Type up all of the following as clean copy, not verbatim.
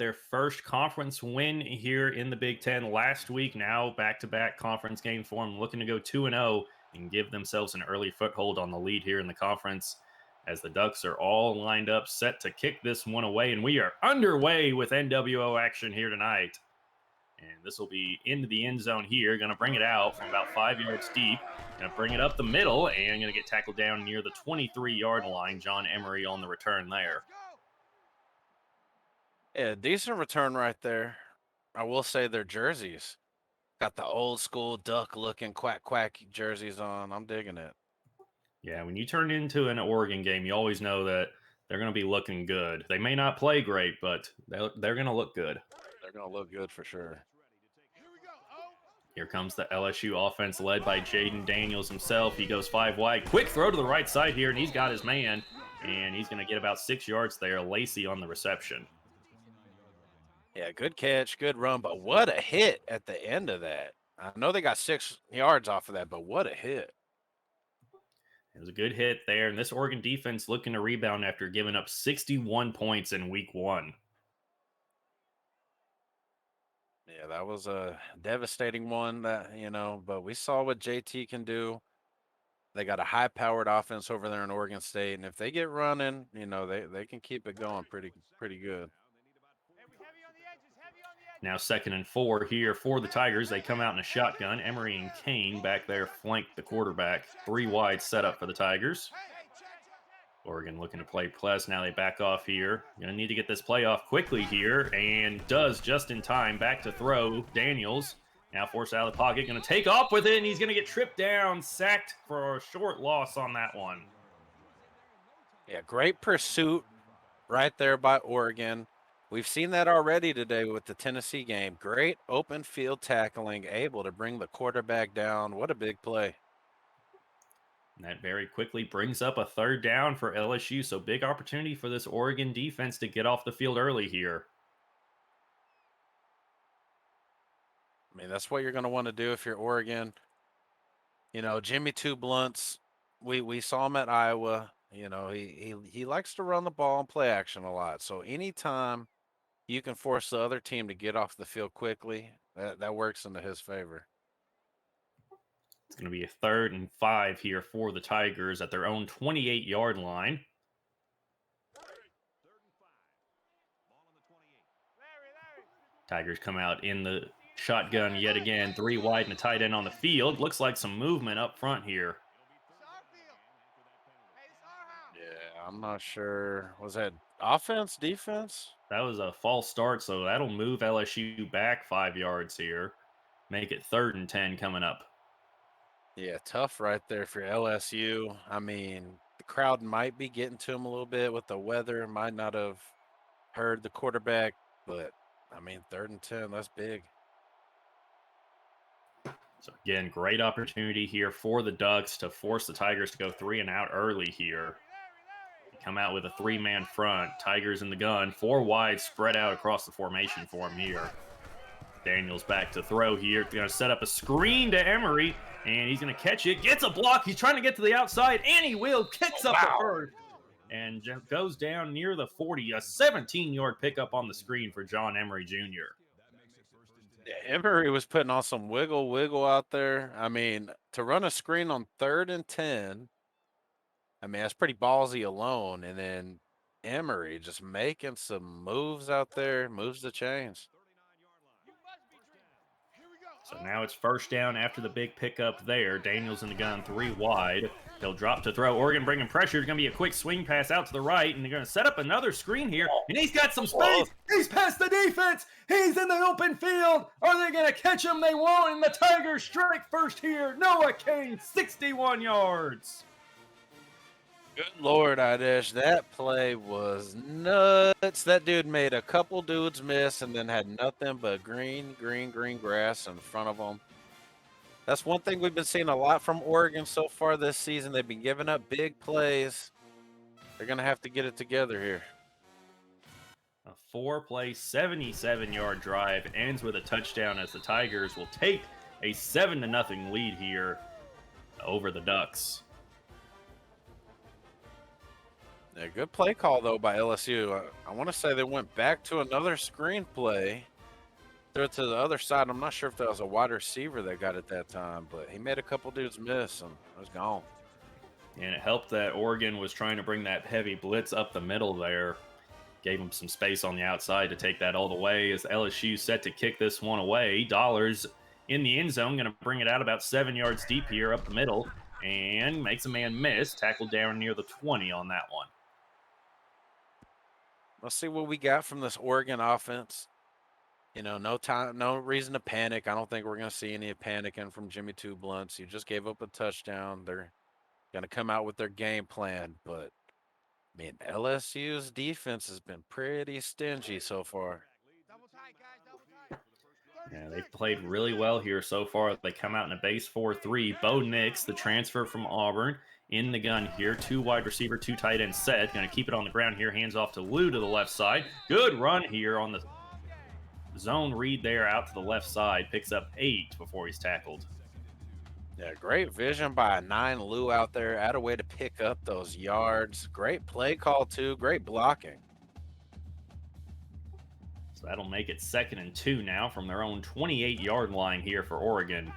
their first conference win here in the Big Ten last week. Now back-to-back conference game form, looking to go 2-0 and give themselves an early foothold on the lead here in the conference as the Ducks are all lined up, set to kick this one away. And we are underway with NWO action here tonight. And this will be into the end zone here. Going to bring it out from about 5 yards deep. Going to bring it up the middle and going to get tackled down near the 23-yard line. John Emery on the return there. Yeah, decent return right there. I will say their jerseys got the old school duck looking quack quack jerseys on. I'm digging it. Yeah, when you turn into an Oregon game, you always know that they're going to be looking good. They may not play great, but they're going to look good. They're going to look good for sure. Here comes the LSU offense led by Jaden Daniels himself. He goes 5 wide. Quick throw to the right side here, and he's got his man. And he's going to get about 6 yards there. Lacey on the reception. Yeah, good catch, good run. But what a hit at the end of that. I know they got 6 yards off of that, but what a hit. It was a good hit there. And this Oregon defense looking to rebound after giving up 61 points in week 1. Yeah, that was a devastating one but we saw what JT can do. They got a high-powered offense over there in Oregon State, and if they get running, they can keep it going pretty good. Now 2nd and 4 here for the Tigers. They come out in a shotgun. Emery and Kane back there flank the quarterback. 3 wide setup for the Tigers. Oregon looking to play plus. Now they back off here. Going to need to get this play off quickly here, and does just in time. Back to throw. Daniels now forced out of the pocket. Going to take off with it, and he's going to get tripped down. Sacked for a short loss on that one. Yeah, great pursuit right there by Oregon. We've seen that already today with the Tennessee game. Great open field tackling, able to bring the quarterback down. What a big play. And that very quickly brings up a 3rd down for LSU. So big opportunity for this Oregon defense to get off the field early here. I mean, that's what you're going to want to do if you're Oregon. Jimmy Two Blunts, we saw him at Iowa. He likes to run the ball and play action a lot. So anytime you can force the other team to get off the field quickly, that works into his favor. It's going to be a 3rd and 5 here for the Tigers at their own 28-yard line. Tigers come out in the shotgun yet again. 3 wide and a tight end on the field. Looks like some movement up front here. Yeah, I'm not sure. Was that offense, defense? That was a false start, so that'll move LSU back 5 yards here. Make it 3rd and 10 coming up. Yeah, tough right there for LSU. I mean, the crowd might be getting to him a little bit with the weather. Might not have heard the quarterback, but, 3rd and 10, that's big. So, again, great opportunity here for the Ducks to force the Tigers to go 3 and out early here. Come out with a 3-man front. Tigers in the gun. 4 wide spread out across the formation for him here. Daniels back to throw here. Going to set up a screen to Emery, and he's going to catch it. Gets a block. He's trying to get to the outside, and he will. Kicks up the first and goes down near the 40. A 17-yard pickup on the screen for John Emery Jr. Yeah, Emery was putting on some wiggle out there. To run a screen on 3rd and 10, that's pretty ballsy alone. And then Emery just making some moves out there, moves the chains. So now it's 1st down after the big pickup there. Daniels in the gun, 3 wide. He'll drop to throw. Oregon bringing pressure. It's going to be a quick swing pass out to the right, and they're going to set up another screen here. And he's got some space. He's past the defense. He's in the open field. Are they going to catch him? They won't. And the Tigers strike first here. Noah Kane, 61 yards. Good Lord, Idesh, that play was nuts. That dude made a couple dudes miss and then had nothing but green grass in front of him. That's one thing we've been seeing a lot from Oregon so far this season. They've been giving up big plays. They're going to have to get it together here. A 4-play, 77-yard drive ends with a touchdown as the Tigers will take a 7-0 lead here over the Ducks. Yeah, good play call though by LSU. I want to say they went back to another screen play. Threw it to the other side. I'm not sure if that was a wide receiver that got it that time, but he made a couple dudes miss and it was gone. And it helped that Oregon was trying to bring that heavy blitz up the middle there. Gave him some space on the outside to take that all the way as LSU set to kick this one away. Dollars in the end zone, going to bring it out about 7 yards deep here up the middle and makes a man miss. Tackled down near the 20 on that one. Let's see what we got from this Oregon offense. You know, no time, no reason to panic. I don't think we're going to see any panicking from Jimmy Two Blunts. You just gave up a touchdown. They're going to come out with their game plan. But, I mean, LSU's defense has been pretty stingy so far. Yeah, they've played really well here so far. They come out in a base 4-3. Bo Nix, the transfer from Auburn, in the gun here. 2 wide receiver, 2 tight end set. Going to keep it on the ground here. Hands off to Lou to the left side. Good run here on the zone read there out to the left side. Picks up 8 before he's tackled. Yeah, great vision by 9 Lou out there. Had a way to pick up those yards. Great play call, too. Great blocking. So that'll make it 2nd and 2 now from their own 28-yard line here for Oregon.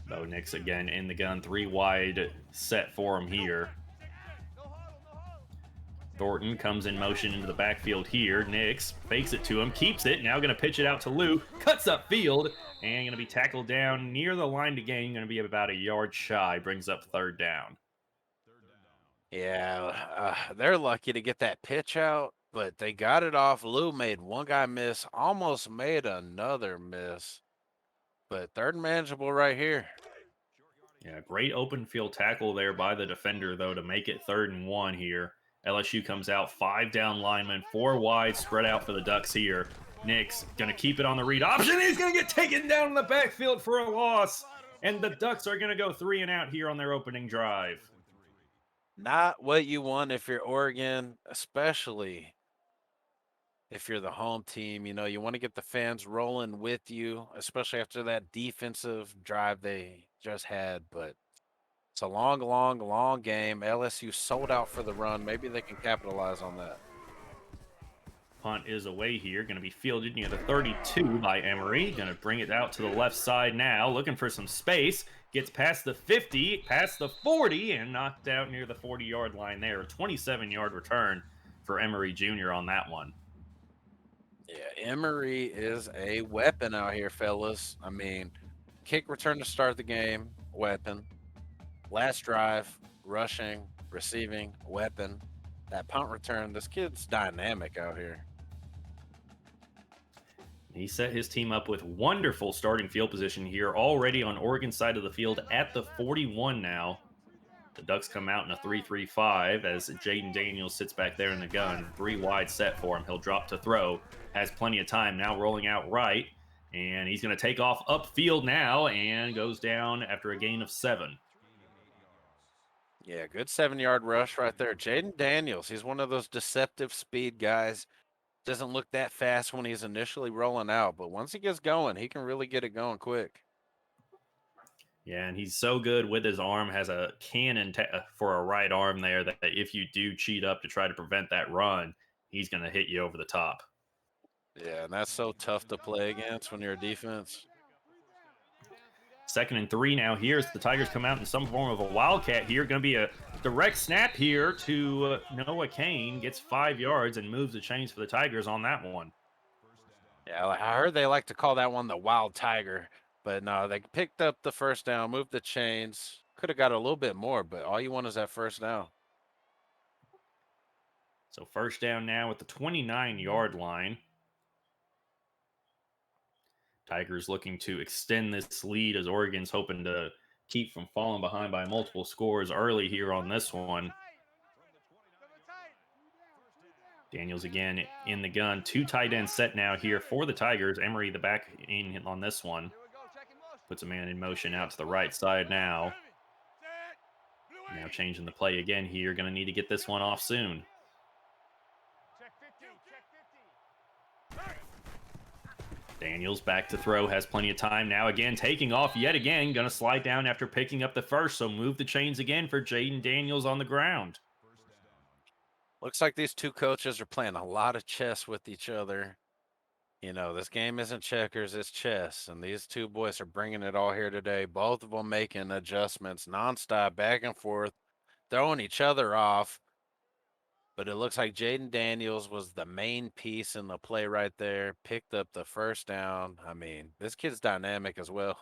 Bo Nix again in the gun. 3 wide set for him here. Thornton comes in motion into the backfield here. Nix fakes it to him, keeps it. Now going to pitch it out to Lou. Cuts up field and going to be tackled down near the line to gain. Going to be about a yard shy. Brings up 3rd down. Yeah, they're lucky to get that pitch out, but they got it off. Lou made one guy miss, almost made another miss, but 3rd and manageable right here. Yeah, great open field tackle there by the defender, though, to make it 3rd and 1 here. LSU comes out, 5 down linemen, 4 wide, spread out for the Ducks here. Nix going to keep it on the read option. He's going to get taken down in the backfield for a loss. And the Ducks are going to go 3 and out here on their opening drive. Not what you want if you're Oregon, especially if you're the home team. You know, you want to get the fans rolling with you, especially after that defensive drive they just had. But it's a long, long, long game. LSU sold out for the run. Maybe they can capitalize on that. Punt is away here. Going to be fielded near the 32 by Emery. Going to bring it out to the left side now. Looking for some space. Gets past the 50, past the 40, and knocked out near the 40-yard line there. 27-yard return for Emery Jr. on that one. Yeah, Emery is a weapon out here, fellas. I mean, kick return to start the game, weapon. Last drive, rushing, receiving, weapon. That punt return, this kid's dynamic out here. He set his team up with wonderful starting field position here, already on Oregon's side of the field at the 41 now. The Ducks come out in a 3-3-5 as Jaden Daniels sits back there in the gun. 3 wide set for him. He'll drop to throw. Has plenty of time now, rolling out right. And he's going to take off upfield now and goes down after a gain of 7. Yeah, good 7-yard rush right there. Jaden Daniels, he's one of those deceptive speed guys. Doesn't look that fast when he's initially rolling out, but once he gets going, he can really get it going quick. Yeah, and he's so good with his arm, has a cannon for a right arm there that if you do cheat up to try to prevent that run, he's going to hit you over the top. Yeah, and that's so tough to play against when you're a defense. 2nd and 3 now here as the Tigers come out in some form of a wildcat here. Going to be a direct snap here to Noah Kane. Gets 5 yards and moves the chains for the Tigers on that one. Yeah, I heard they like to call that one the Wild Tiger, but no, they picked up the first down, moved the chains. Could have got a little bit more, but all you want is that first down. So 1st down now at the 29-yard line. Tigers looking to extend this lead as Oregon's hoping to keep from falling behind by multiple scores early here on this one. Daniels again in the gun. 2 tight ends set now here for the Tigers. Emery the back in on this one. Puts a man in motion out to the right side now. Now changing the play again here. Going to need to get this one off soon. Daniels back to throw, has plenty of time. Now again, taking off yet again. Going to slide down after picking up the first. So move the chains again for Jaden Daniels on the ground. Looks like these two coaches are playing a lot of chess with each other. You know, this game isn't checkers, it's chess. And these two boys are bringing it all here today. Both of them making adjustments nonstop, back and forth, throwing each other off. But it looks like Jaden Daniels was the main piece in the play right there, picked up the first down. I mean, this kid's dynamic as well.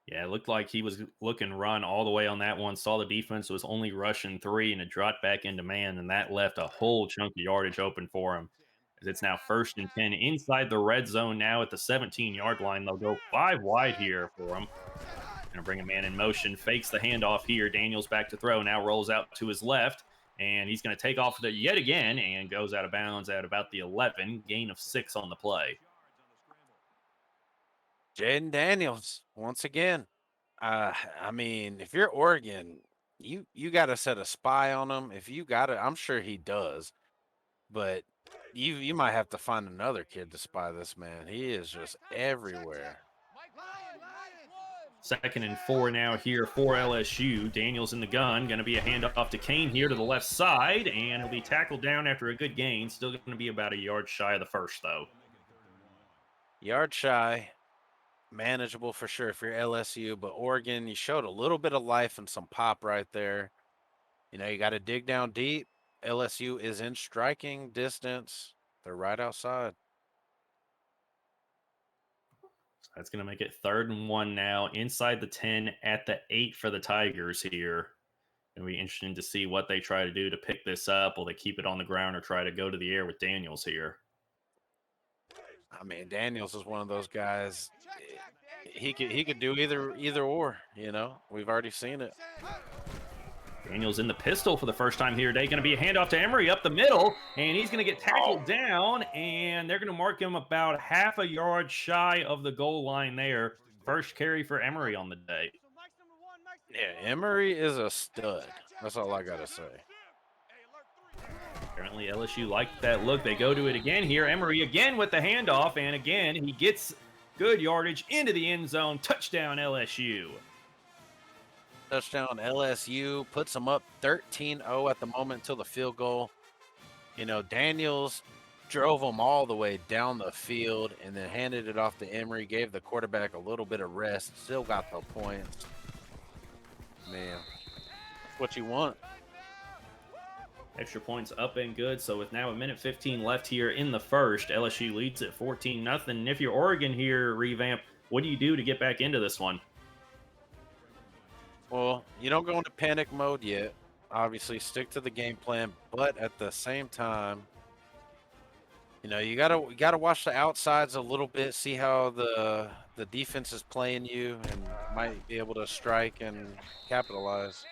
Yeah, it looked like he was looking run all the way on that one. Saw the defense was only rushing three, and it dropped back into man, and that left a whole chunk of yardage open for him. As it's now 1st and 10 inside the red zone now at the 17-yard line. They'll go 5 wide here for him. Gonna bring a man in motion, fakes the handoff here. Daniels back to throw, now rolls out to his left, and he's gonna take off yet again and goes out of bounds at about the 11, gain of 6 on the play. Jaden Daniels, once again. I mean, if you're Oregon, you got to set a spy on him. If you got it, I'm sure he does. But you might have to find another kid to spy this man. He is just everywhere. 2nd and 4 now here for LSU. Daniels in the gun. Going to be a handoff to Kane here to the left side, and he'll be tackled down after a good gain. Still going to be about a yard shy of the first, though. Yard shy, manageable for sure if you're LSU, but Oregon, you showed a little bit of life and some pop right there. You know, you got to dig down deep. LSU is in striking distance. They're right outside. That's going to make it 3rd and 1 now, inside the 10 at the 8 for the Tigers here. It'll be interesting to see what they try to do to pick this up. Will they keep it on the ground or try to go to the air with Daniels here? I mean, Daniels is one of those guys. He could do either or. You know, we've already seen it. Daniels in the pistol for the first time here today. Going to be a handoff to Emery up the middle, and he's going to get tackled down, and they're going to mark him about half a yard shy of the goal line there. First carry for Emery on the day. Yeah, Emery is a stud. That's all I got to say. Apparently LSU liked that look. They go to it again here. Emery again with the handoff, and again he gets good yardage into the end zone. Touchdown LSU. Touchdown LSU puts them up 13-0 at the moment until the field goal. You know, Daniels drove them all the way down the field and then handed it off to Emery, gave the quarterback a little bit of rest, still got the points. Man, that's what you want. Extra points up and good. So with now 1:15 left here in the first, LSU leads at 14-0. And if you're Oregon here, Revamp, what do you do to get back into this one? Well, you don't go into panic mode yet. Obviously, stick to the game plan, but at the same time, you know, you gotta watch the outsides a little bit, see how the defense is playing you, and might be able to strike and capitalize.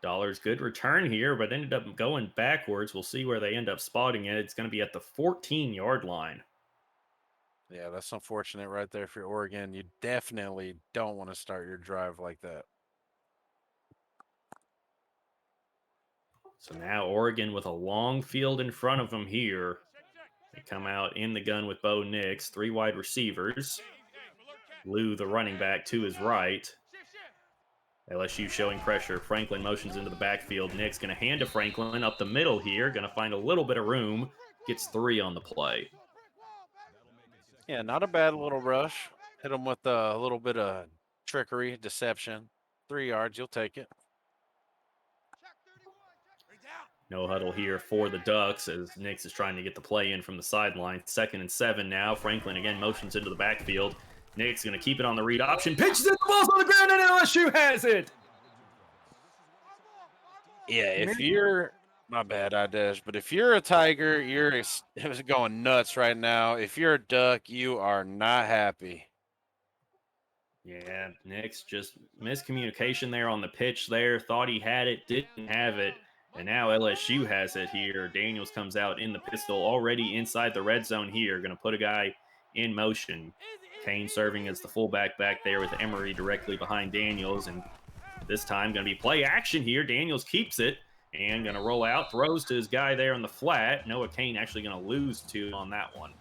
Dollar's good return here, but ended up going backwards. We'll see where they end up spotting it. It's going to be at the 14-yard line. Yeah, that's unfortunate right there for Oregon. You definitely don't want to start your drive like that. So now Oregon with a long field in front of them here. They come out in the gun with Bo Nix, 3 wide receivers. Lou, the running back, to his right. LSU showing pressure. Franklin motions into the backfield. Nick's going to hand to Franklin up the middle here. Going to find a little bit of room. Gets 3 on the play. Yeah, not a bad little rush. Hit him with a little bit of trickery, deception. 3 yards, you'll take it. No huddle here for the Ducks as Nix is trying to get the play in from the sideline. 2nd and 7 now. Franklin again motions into the backfield. Nick's going to keep it on the read option. Pitches it, the ball's on the ground, and LSU has it. Yeah, if you're, my bad, Idesh, but if you're a Tiger, you're going nuts right now. If you're a Duck, you are not happy. Yeah, Nick's just miscommunication there on the pitch there. Thought he had it, didn't have it. And now LSU has it here. Daniels comes out in the pistol already inside the red zone here. Going to put a guy in motion. Kane serving as the fullback back there with Emery directly behind Daniels. And this time going to be play action here. Daniels keeps it. and going to roll out, throws to his guy there in the flat. Noah Kane actually going to lose 2 on that one.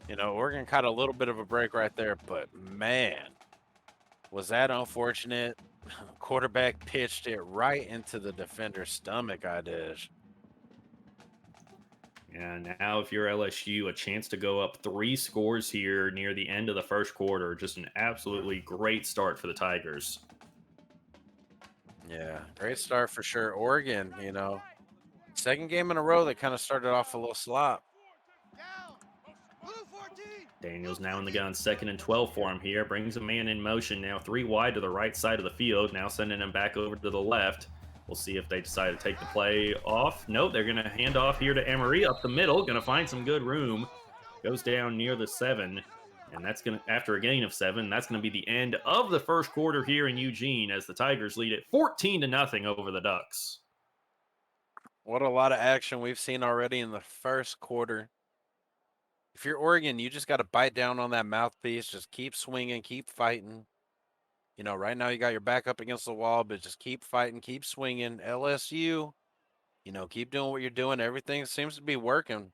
You know, Oregon caught a little bit of a break right there, but man, was that unfortunate. Quarterback pitched it right into the defender's stomach, I did. And now, if you're LSU, a chance to go up 3 scores here near the end of the first quarter. Just an absolutely great start for the Tigers. Yeah, great start for sure. Oregon, you know, second game in a row that kind of started off a little slop. Daniels now in the gun, 2nd and 12 for him here. Brings a man in motion now, 3 wide to the right side of the field. Now sending him back over to the left. We'll see if they decide to take the play off. Nope, they're going to hand off here to Emery up the middle. Going to find some good room. Goes down near the 7. And that's going to, after a gain of 7, that's going to be the end of the first quarter here in Eugene as the Tigers lead it 14-0 over the Ducks. What a lot of action we've seen already in the first quarter. If you're Oregon, you just got to bite down on that mouthpiece. Just keep swinging, keep fighting. You know, right now you got your back up against the wall, but just keep fighting, keep swinging. LSU, you know, keep doing what you're doing. Everything seems to be working.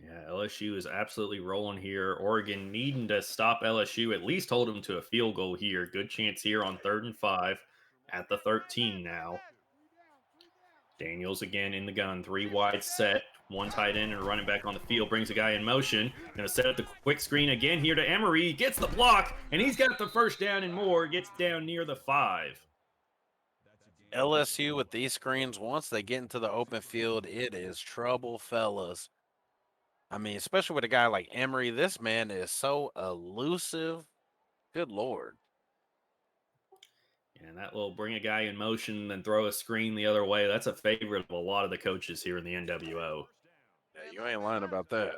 Yeah, LSU is absolutely rolling here. Oregon needing to stop LSU, at least hold them to a field goal here. Good chance here on 3rd and 5 at the 13 now. Daniels again in the gun, 3 wide set, 1 tight end and running back on the field, brings a guy in motion. Going to set up the quick screen again here to Emery, gets the block, and he's got the first down and more, gets down near the 5. LSU with these screens, once they get into the open field, it is trouble, fellas. I mean, especially with a guy like Emery, this man is so elusive. Good Lord. And that will bring a guy in motion, then throw a screen the other way. That's a favorite of a lot of the coaches here in the NWO. Yeah, you ain't lying about that.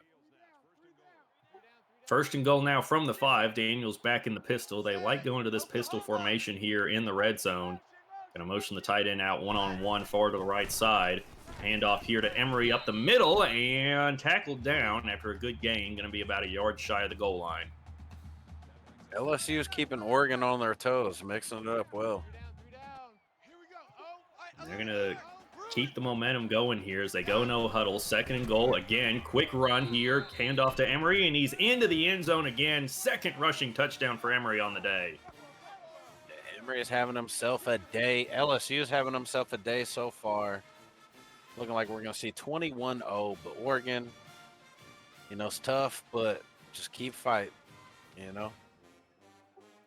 1st and goal now from the 5. Daniels back in the pistol. They like going to this pistol formation here in the red zone. Going to motion the tight end out one-on-one forward to the right side. Handoff here to Emery up the middle and tackled down after a good gain. Going to be about a yard shy of the goal line. LSU is keeping Oregon on their toes, mixing it up well. They're going to keep the momentum going here as they go no huddle. 2nd and goal again. Quick run here. Handoff to Emery, and he's into the end zone again. 2nd rushing touchdown for Emery on the day. Emery is having himself a day. LSU is having himself a day so far. Looking like we're going to see 21-0, but Oregon, you know, it's tough, but just keep fighting, you know.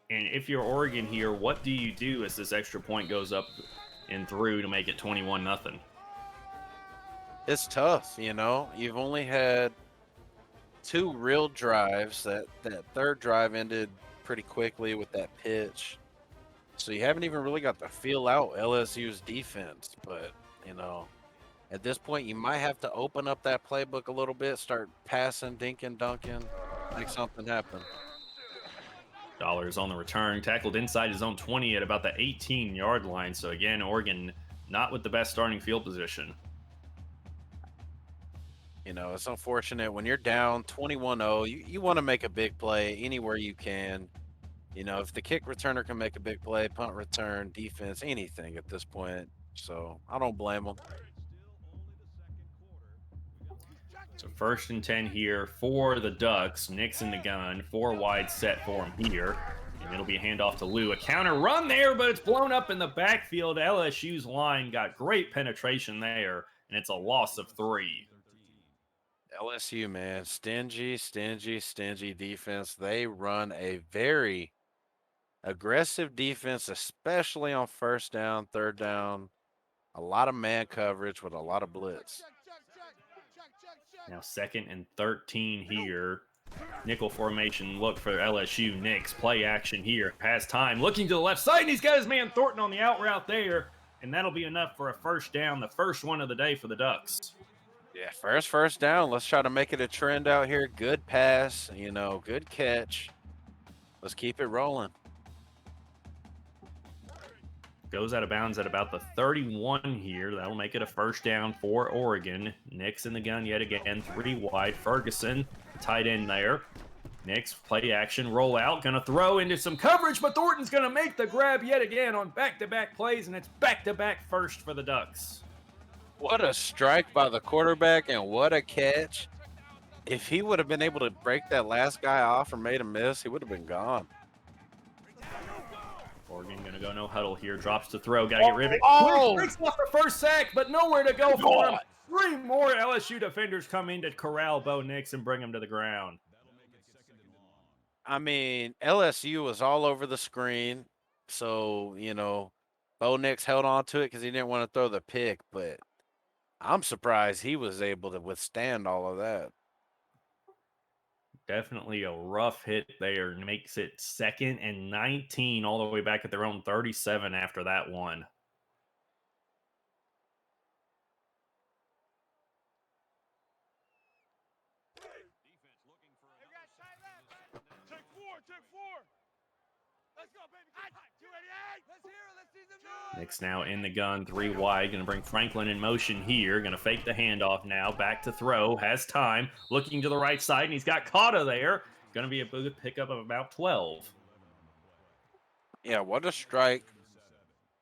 And if you're Oregon here, what do you do as this extra point goes up and through to make it 21-0? It's tough, you know. You've only had 2 real drives. That 3rd drive ended pretty quickly with that pitch. So you haven't even really got to feel out LSU's defense. But, you know, at this point, you might have to open up that playbook a little bit, start passing, dinking, dunking, make something happen. Dollars on the return, tackled inside his own 20 at about the 18-yard line. So again, Oregon not with the best starting field position. You know, it's unfortunate when you're down 21-0, you want to make a big play anywhere you can. You know, if the kick returner can make a big play, punt return, defense, anything at this point. So I don't blame them. So 1st and 10 here for the Ducks. Nick's in the gun, 4 wide set for him here. And it'll be a handoff to Lou. A counter run there, but it's blown up in the backfield. LSU's line got great penetration there, and it's a loss of 3. LSU, man, stingy defense. They run a very aggressive defense, especially on 1st down, 3rd down. A lot of man coverage with a lot of blitz. Now 2nd and 13 here. Nickel formation look for LSU. Nix play action here. Has time. Looking to the left side, and he's got his man Thornton on the out route there. And that'll be enough for a 1st down, the first one of the day for the Ducks. Yeah, first down. Let's try to make it a trend out here. Good pass, you know, good catch. Let's keep it rolling. Goes out of bounds at about the 31 here. That'll make it a 1st down for Oregon. Nick's in the gun yet again. 3 wide. Ferguson, the tight end there. Nix play action, roll out, gonna throw into some coverage, but Thornton's gonna make the grab yet again on back-to-back plays, and it's back-to-back first for the Ducks. What a strike by the quarterback, and what a catch. If he would have been able to break that last guy off or made a miss, he would have been gone. Oregon gonna go no huddle here, drops to throw, gotta get rid of it. Oh! Breaks off the first sack, but nowhere to go for him. 3 more LSU defenders come in to corral Bo Nix and bring him to the ground. I mean, LSU was all over the screen. So, Bo Nix held on to it because he didn't want to throw the pick. But I'm surprised he was able to withstand all of that. Definitely a rough hit there. Makes it 2nd and 19 all the way back at their own 37 after that one. Nix now in the gun, 3 wide. Going to bring Franklin in motion here. Going to fake the handoff now. Back to throw. Has time. Looking to the right side, and he's got Cotta there. Going to be a good pickup of about 12. Yeah, what a strike.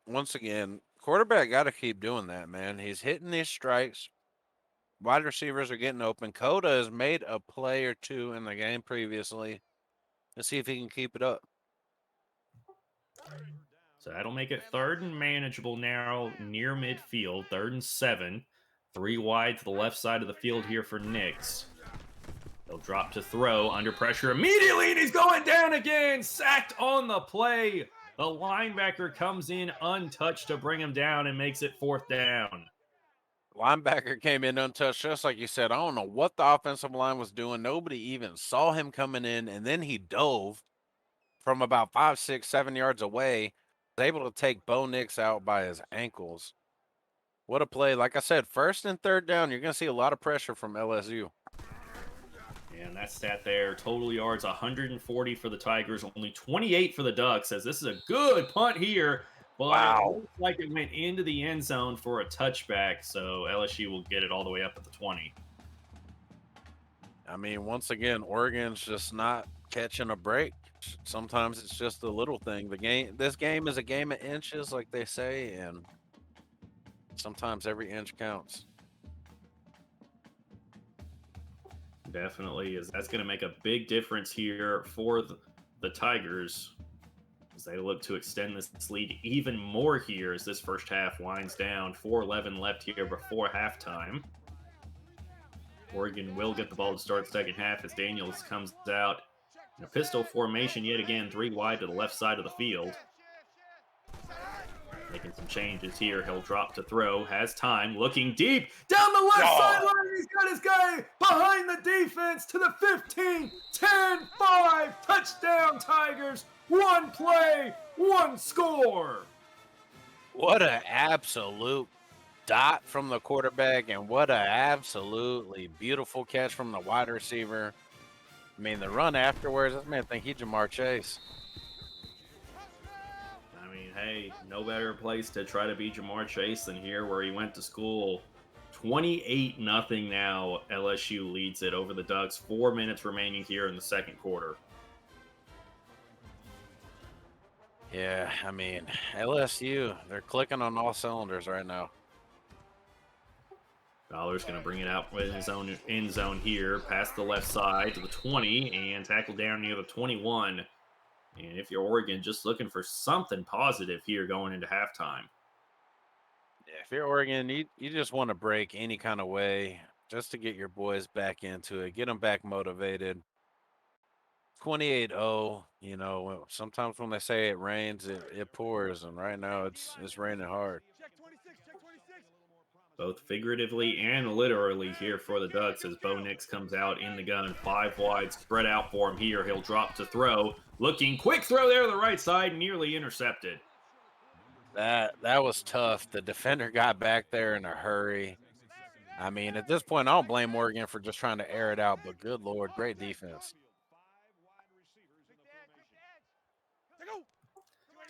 Once again, quarterback got to keep doing that, man. He's hitting these strikes. Wide receivers are getting open. Coda has made a play or two in the game previously. Let's see if he can keep it up. So that'll make it 3rd and manageable now near midfield. 3rd and 7. 3 wide to the left side of the field here for Nix. He'll drop to throw under pressure immediately, and he's going down again. Sacked on the play. The linebacker comes in untouched to bring him down and makes it 4th down. Linebacker came in untouched, just like you said. I don't know what the offensive line was doing. Nobody even saw him coming in, and then he dove from about 5, 6, 7 yards away. Was able to take Bo Nix out by his ankles. What a play. Like I said, 1st and 3rd down, you're going to see a lot of pressure from LSU. And that stat there, total yards 140 for the Tigers, only 28 for the Ducks, as this is a good punt here. But Wow. It looks like it went into the end zone for a touchback, so LSU will get it all the way up at the 20. I mean, once again, Oregon's just not catching a break. Sometimes it's just a little thing. This game is a game of inches, like they say, and sometimes every inch counts. Definitely, that's going to make a big difference here for the Tigers as they look to extend this lead even more here as this first half winds down. 4:11 left here before halftime. Oregon will get the ball to start the second half as Daniels comes out in a pistol formation yet again, 3 wide to the left side of the field. Making some changes here. He'll drop to throw. Has time. Looking deep. Down the left sideline. He's got his guy behind the defense to the 15. 10, 5. Touchdown, Tigers. 1 play, 1 score. What an absolute dot from the quarterback, and what an absolutely beautiful catch from the wide receiver. I mean, the run afterwards, this man think he Jamar Chase. Hey, no better place to try to beat Jamar Chase than here where he went to school. 28-0 now. LSU leads it over the Ducks. 4 minutes remaining here in the second quarter. Yeah, I mean, LSU, they're clicking on all cylinders right now. Dollar's going to bring it out in his own end zone here, past the left side to the 20, and tackle down near the 21. And if you're Oregon, just looking for something positive here going into halftime. Yeah, if you're Oregon, you just want to break any kind of way just to get your boys back into it, get them back motivated. 28-0, sometimes when they say it rains, it pours, and right now it's raining hard. Both figuratively and literally here for the Ducks as Bo Nix comes out in the gun. 5 wide, spread out for him here. He'll drop to throw. Looking, quick throw there to the right side, nearly intercepted. That was tough. The defender got back there in a hurry. I mean, at this point, I don't blame Oregon for just trying to air it out, but good Lord, great defense.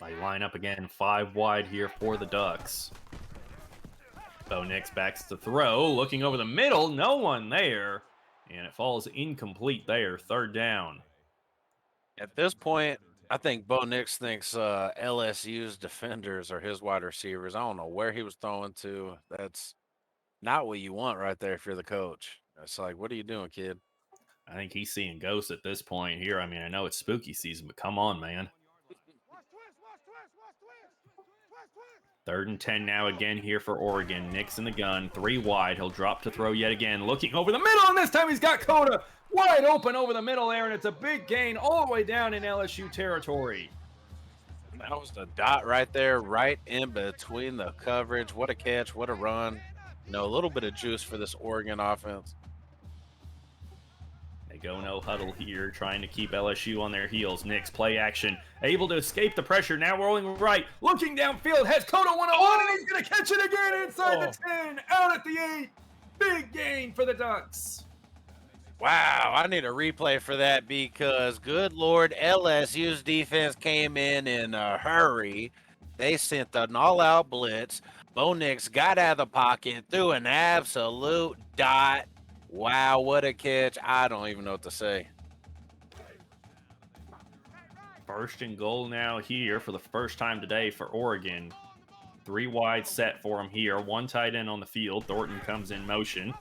They line up again, 5 wide here for the Ducks. Bo Nix backs to throw, looking over the middle, no one there, and it falls incomplete there, 3rd down. At this point, I think Bo Nix thinks LSU's defenders are his wide receivers. I don't know where he was throwing to. That's not what you want right there if you're the coach. It's like, what are you doing, kid? I think he's seeing ghosts at this point here. I mean, I know it's spooky season, but come on, man. 3rd and 10 now again here for Oregon. Nix in the gun, 3 wide. He'll drop to throw yet again, looking over the middle, and this time he's got Coda wide open over the middle there, and it's a big gain all the way down in LSU territory. That was the dot right there, right in between the coverage. What a catch, what a run. You know, a little bit of juice for this Oregon offense. They go no huddle here, trying to keep LSU on their heels. Nix play action, able to escape the pressure. Now rolling right, looking downfield, has Coda 1-on-1, and he's going to catch it again inside the 10, out at the 8. Big gain for the Ducks. Wow, I need a replay for that because, good Lord, LSU's defense came in a hurry. They sent an all-out blitz. Bo Nix got out of the pocket, threw an absolute dot. Wow, what a catch. I don't even know what to say. 1st and goal now here for the first time today for Oregon. 3 wide set for him here. 1 tight end on the field. Thornton comes in motion.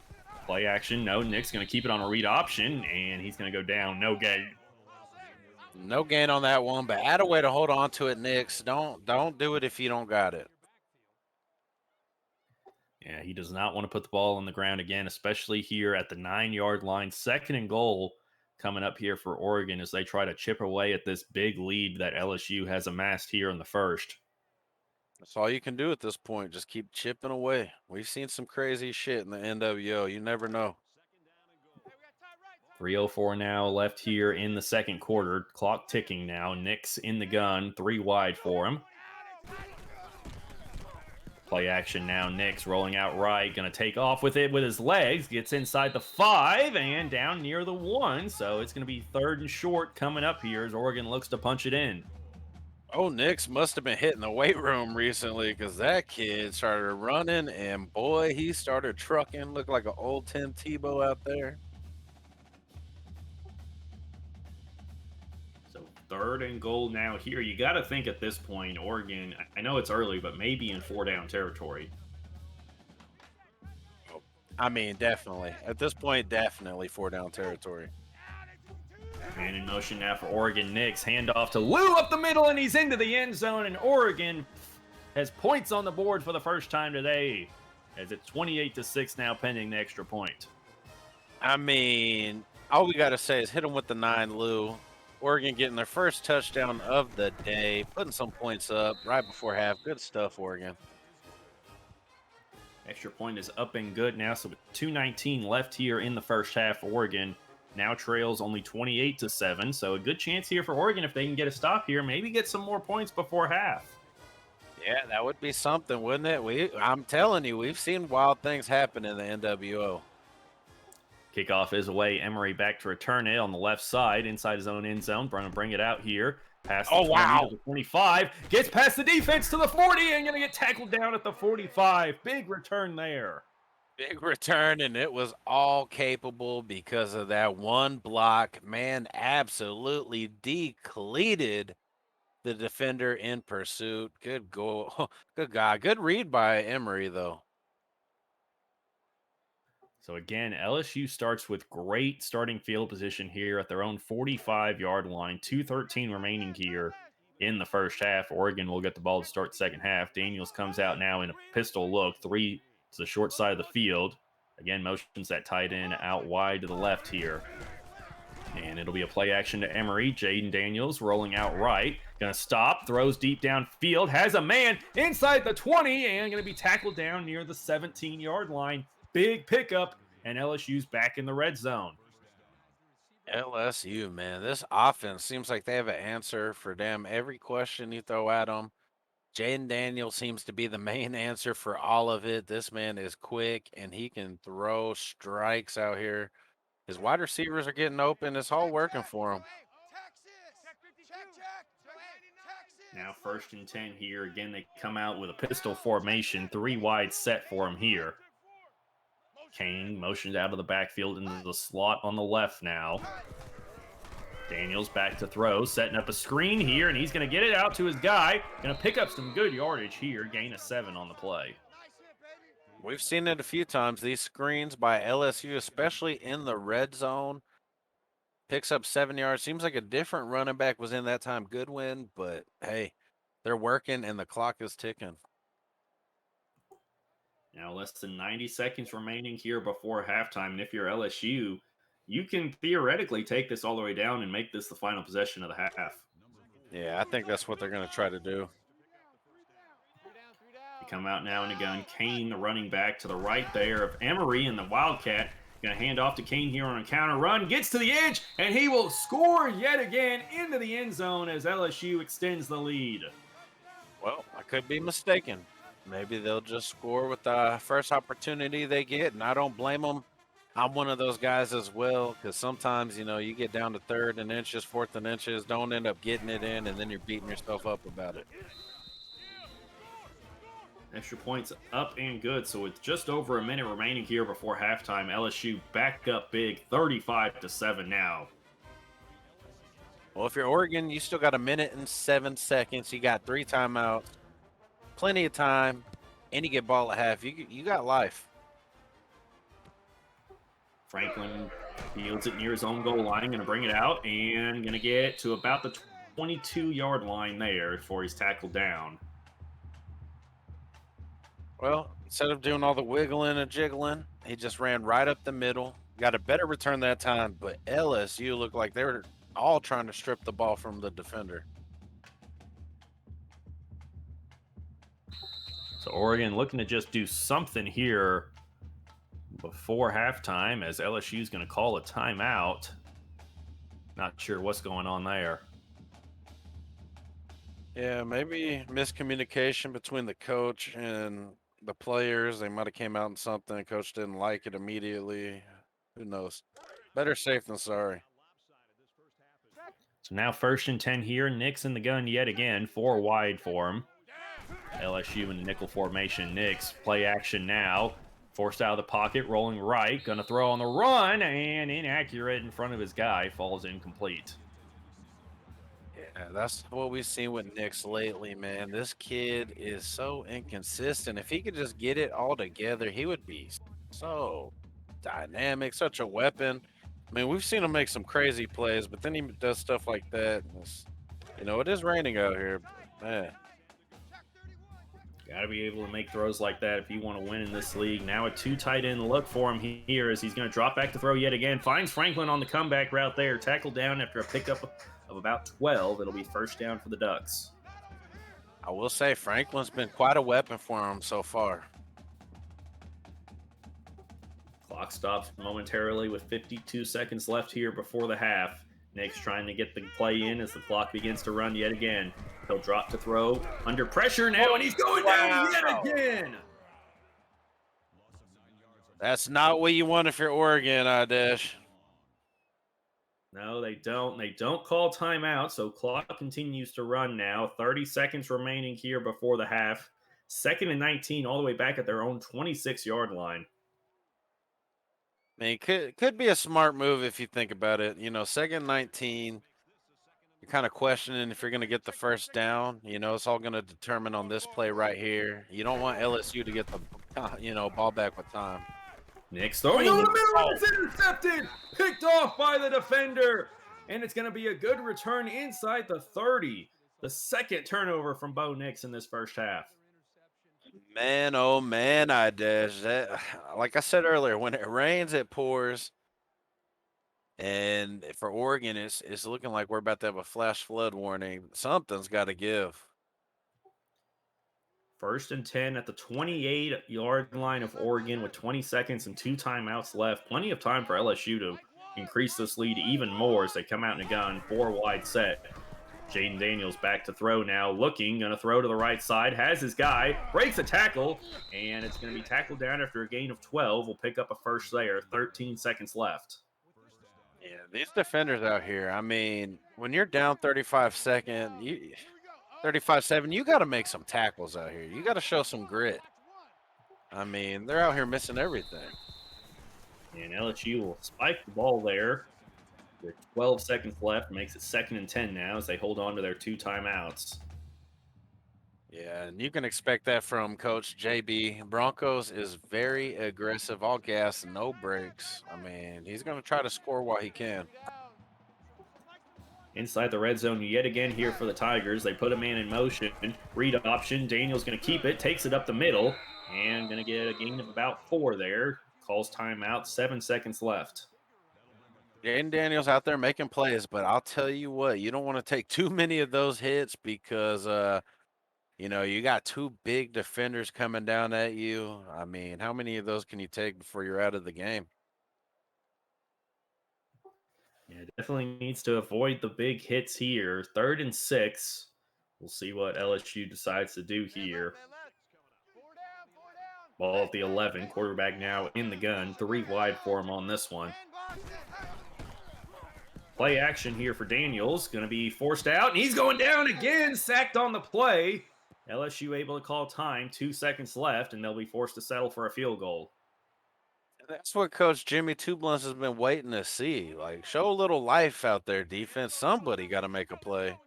Play action. No, Nick's going to keep it on a read option, and he's going to go down. No gain. No gain on that one, but add a way to hold on to it, Nix. Don't do it if you don't got it. Yeah, he does not want to put the ball on the ground again, especially here at the 9-yard line. 2nd and goal coming up here for Oregon as they try to chip away at this big lead that LSU has amassed here in the first. That's all you can do at this point. Just keep chipping away. We've seen some crazy shit in the NWO. You never know. 3:04 now left here in the 2nd quarter. Clock ticking now. Nix in the gun, 3 wide for him. Play action now. Nix rolling out right. Going to take off with it with his legs. Gets inside the 5 and down near the 1. So it's going to be 3rd and short coming up here as Oregon looks to punch it in. Oh, Nix must have been hitting the weight room recently because that kid started running and boy, he started trucking. Looked like an old Tim Tebow out there. So 3rd and goal now here. You got to think at this point, Oregon, I know it's early, but maybe in 4-down territory. I mean, definitely. At this point, definitely 4-down territory. Man in motion now for Oregon. Nix handoff to Lou up the middle, and he's into the end zone. And Oregon has points on the board for the first time today, as it's 28-6 now, pending the extra point. I mean, all we got to say is hit him with the 9, Lou. Oregon getting their first touchdown of the day, putting some points up right before half. Good stuff, Oregon. Extra point is up and good now, so with 2:19 left here in the first half, Oregon now trails only 28-7, so a good chance here for Oregon if they can get a stop here, maybe get some more points before half. Yeah, that would be something, wouldn't it? I'm telling you, we've seen wild things happen in the NWO. Kickoff is away. Emery back to return it on the left side, inside his own end zone. Going to bring it out here. Past the 20 to the 25. Gets past the defense to the 40 and going to get tackled down at the 45. Big return there. Big return, and it was all capable because of that one block. Man, absolutely depleted the defender in pursuit. Good goal. Good guy. Good read by Emery, though. So again, LSU starts with great starting field position here at their own 45-yard line. 2:13 remaining here in the first half. Oregon will get the ball to start second half. Daniels comes out now in a pistol look. 3 to the short side of the field. Again, motions that tight end out wide to the left here. And it'll be a play action to Emery. Jaden Daniels rolling out right. Going to stop. Throws deep downfield. Has a man inside the 20 and going to be tackled down near the 17-yard line. Big pickup, and LSU's back in the red zone. LSU, man, this offense seems like they have an answer for damn every question you throw at them. Jaden Daniels seems to be the main answer for all of it. This man is quick, and he can throw strikes out here. His wide receivers are getting open. It's all working for him. Now 1st and 10 here. Again, they come out with a pistol formation. 3 wide set for him here. Kane motioned out of the backfield into the slot on the left now. Daniels back to throw, setting up a screen here, and he's going to get it out to his guy. Going to pick up some good yardage here, gain of 7 on the play. We've seen it a few times. These screens by LSU, especially in the red zone, picks up 7 yards. Seems like a different running back was in that time. Goodwin, but hey, they're working and the clock is ticking. Now less than 90 seconds remaining here before halftime. And if you're LSU, you can theoretically take this all the way down and make this the final possession of the half. Yeah, I think that's what they're going to try to do. They come out now in a gun. Kane, the running back, to the right there of Emery and the Wildcat. Going to hand off to Kane here on a counter run. Gets to the edge, and he will score yet again into the end zone as LSU extends the lead. Well, I could be mistaken. Maybe they'll just score with the first opportunity they get, and I don't blame them. I'm one of those guys as well, because sometimes, you get down to 3rd and inches, 4th and inches, don't end up getting it in, and then you're beating yourself up about it. Extra points up and good, so with just over a minute remaining here before halftime, LSU back up big, 35-7 now. Well, if you're Oregon, you still got 1 minute and 7 seconds. You got 3 timeouts, plenty of time, and you get ball at half. You got life. Franklin fields it near his own goal line, going to bring it out, and going to get to about the 22-yard line there before he's tackled down. Well, instead of doing all the wiggling and jiggling, he just ran right up the middle. Got a better return that time, but LSU looked like they were all trying to strip the ball from the defender. So Oregon looking to just do something here before halftime as LSU is going to call a timeout. Not sure what's going on there. Yeah, maybe miscommunication between the coach and the players. They might have came out in something. Coach didn't like it immediately. Who knows? Better safe than sorry. So now 1st and 10 here. Nix in the gun yet again. 4 wide for him. LSU in the nickel formation. Nix play action now. Forced out of the pocket, rolling right. Going to throw on the run, and inaccurate in front of his guy. Falls incomplete. Yeah, that's what we've seen with Nix lately, man. This kid is so inconsistent. If he could just get it all together, he would be so dynamic, such a weapon. I mean, we've seen him make some crazy plays, but then he does stuff like that. It is raining out here, but man. Got to be able to make throws like that if you want to win in this league. Now a 2 tight end look for him here as he's going to drop back to throw yet again. Finds Franklin on the comeback route there. Tackled down after a pickup of about 12. It'll be 1st down for the Ducks. I will say Franklin's been quite a weapon for him so far. Clock stops momentarily with 52 seconds left here before the half. Nick's trying to get the play in as the clock begins to run yet again. He'll drop to throw under pressure now, and he's going down yet again. That's not what you want if you're Oregon, Adesh. No, they don't. They don't call timeout, so clock continues to run now. 30 seconds remaining here before the half. 2nd and 19, all the way back at their own 26-yard line. I mean, could be a smart move if you think about it. 2nd and 19, you're kind of questioning if you're going to get the 1st down. It's all going to determine on this play right here. You don't want LSU to get the, ball back with time. Nick's throwing over the middle. It's intercepted. Picked off by the defender. And it's going to be a good return inside the 30. The 2nd turnover from Bo Nix in this 1st half. Man, oh man, That, like I said earlier, when it rains, it pours. And for Oregon, it's looking like we're about to have a flash flood warning. Something's got to give. 1st and 10 at the 28-yard line of Oregon with 20 seconds and 2 timeouts left. Plenty of time for LSU to increase this lead even more as they come out in a gun. 4 wide set. Jaden Daniels back to throw now. Looking, going to throw to the right side. Has his guy. Breaks a tackle. And it's going to be tackled down after a gain of 12. We'll pick up a 1st there. 13 seconds left. Yeah, these defenders out here, I mean, when you're down 35-7, you got to make some tackles out here. You got to show some grit. I mean, they're out here missing everything. And LSU will spike the ball there. With 12 seconds left, makes it 2nd and 10 now as they hold on to their 2 timeouts. Yeah, and you can expect that from Coach JB. Broncos is very aggressive, all gas, no brakes. I mean, he's going to try to score while he can. Inside the red zone yet again here for the Tigers. They put a man in motion. Read option. Daniel's going to keep it, takes it up the middle, and going to get a gain of about 4 there. Calls timeout, 7 seconds left. Jaden Daniels out there making plays, but I'll tell you what, you don't want to take too many of those hits because you got two big defenders coming down at you. I mean, how many of those can you take before you're out of the game? Yeah, definitely needs to avoid the big hits here. 3rd and 6. We'll see what LSU decides to do here. Ball at the 11. Quarterback now in the gun. 3 wide for him on this one. Play action here for Daniels. Going to be forced out, and he's going down again. Sacked on the play. LSU able to call time. 2 seconds left, and they'll be forced to settle for a field goal. That's what Coach Jimmy Two Blunts has been waiting to see. Like, show a little life out there, defense. Somebody got to make a play.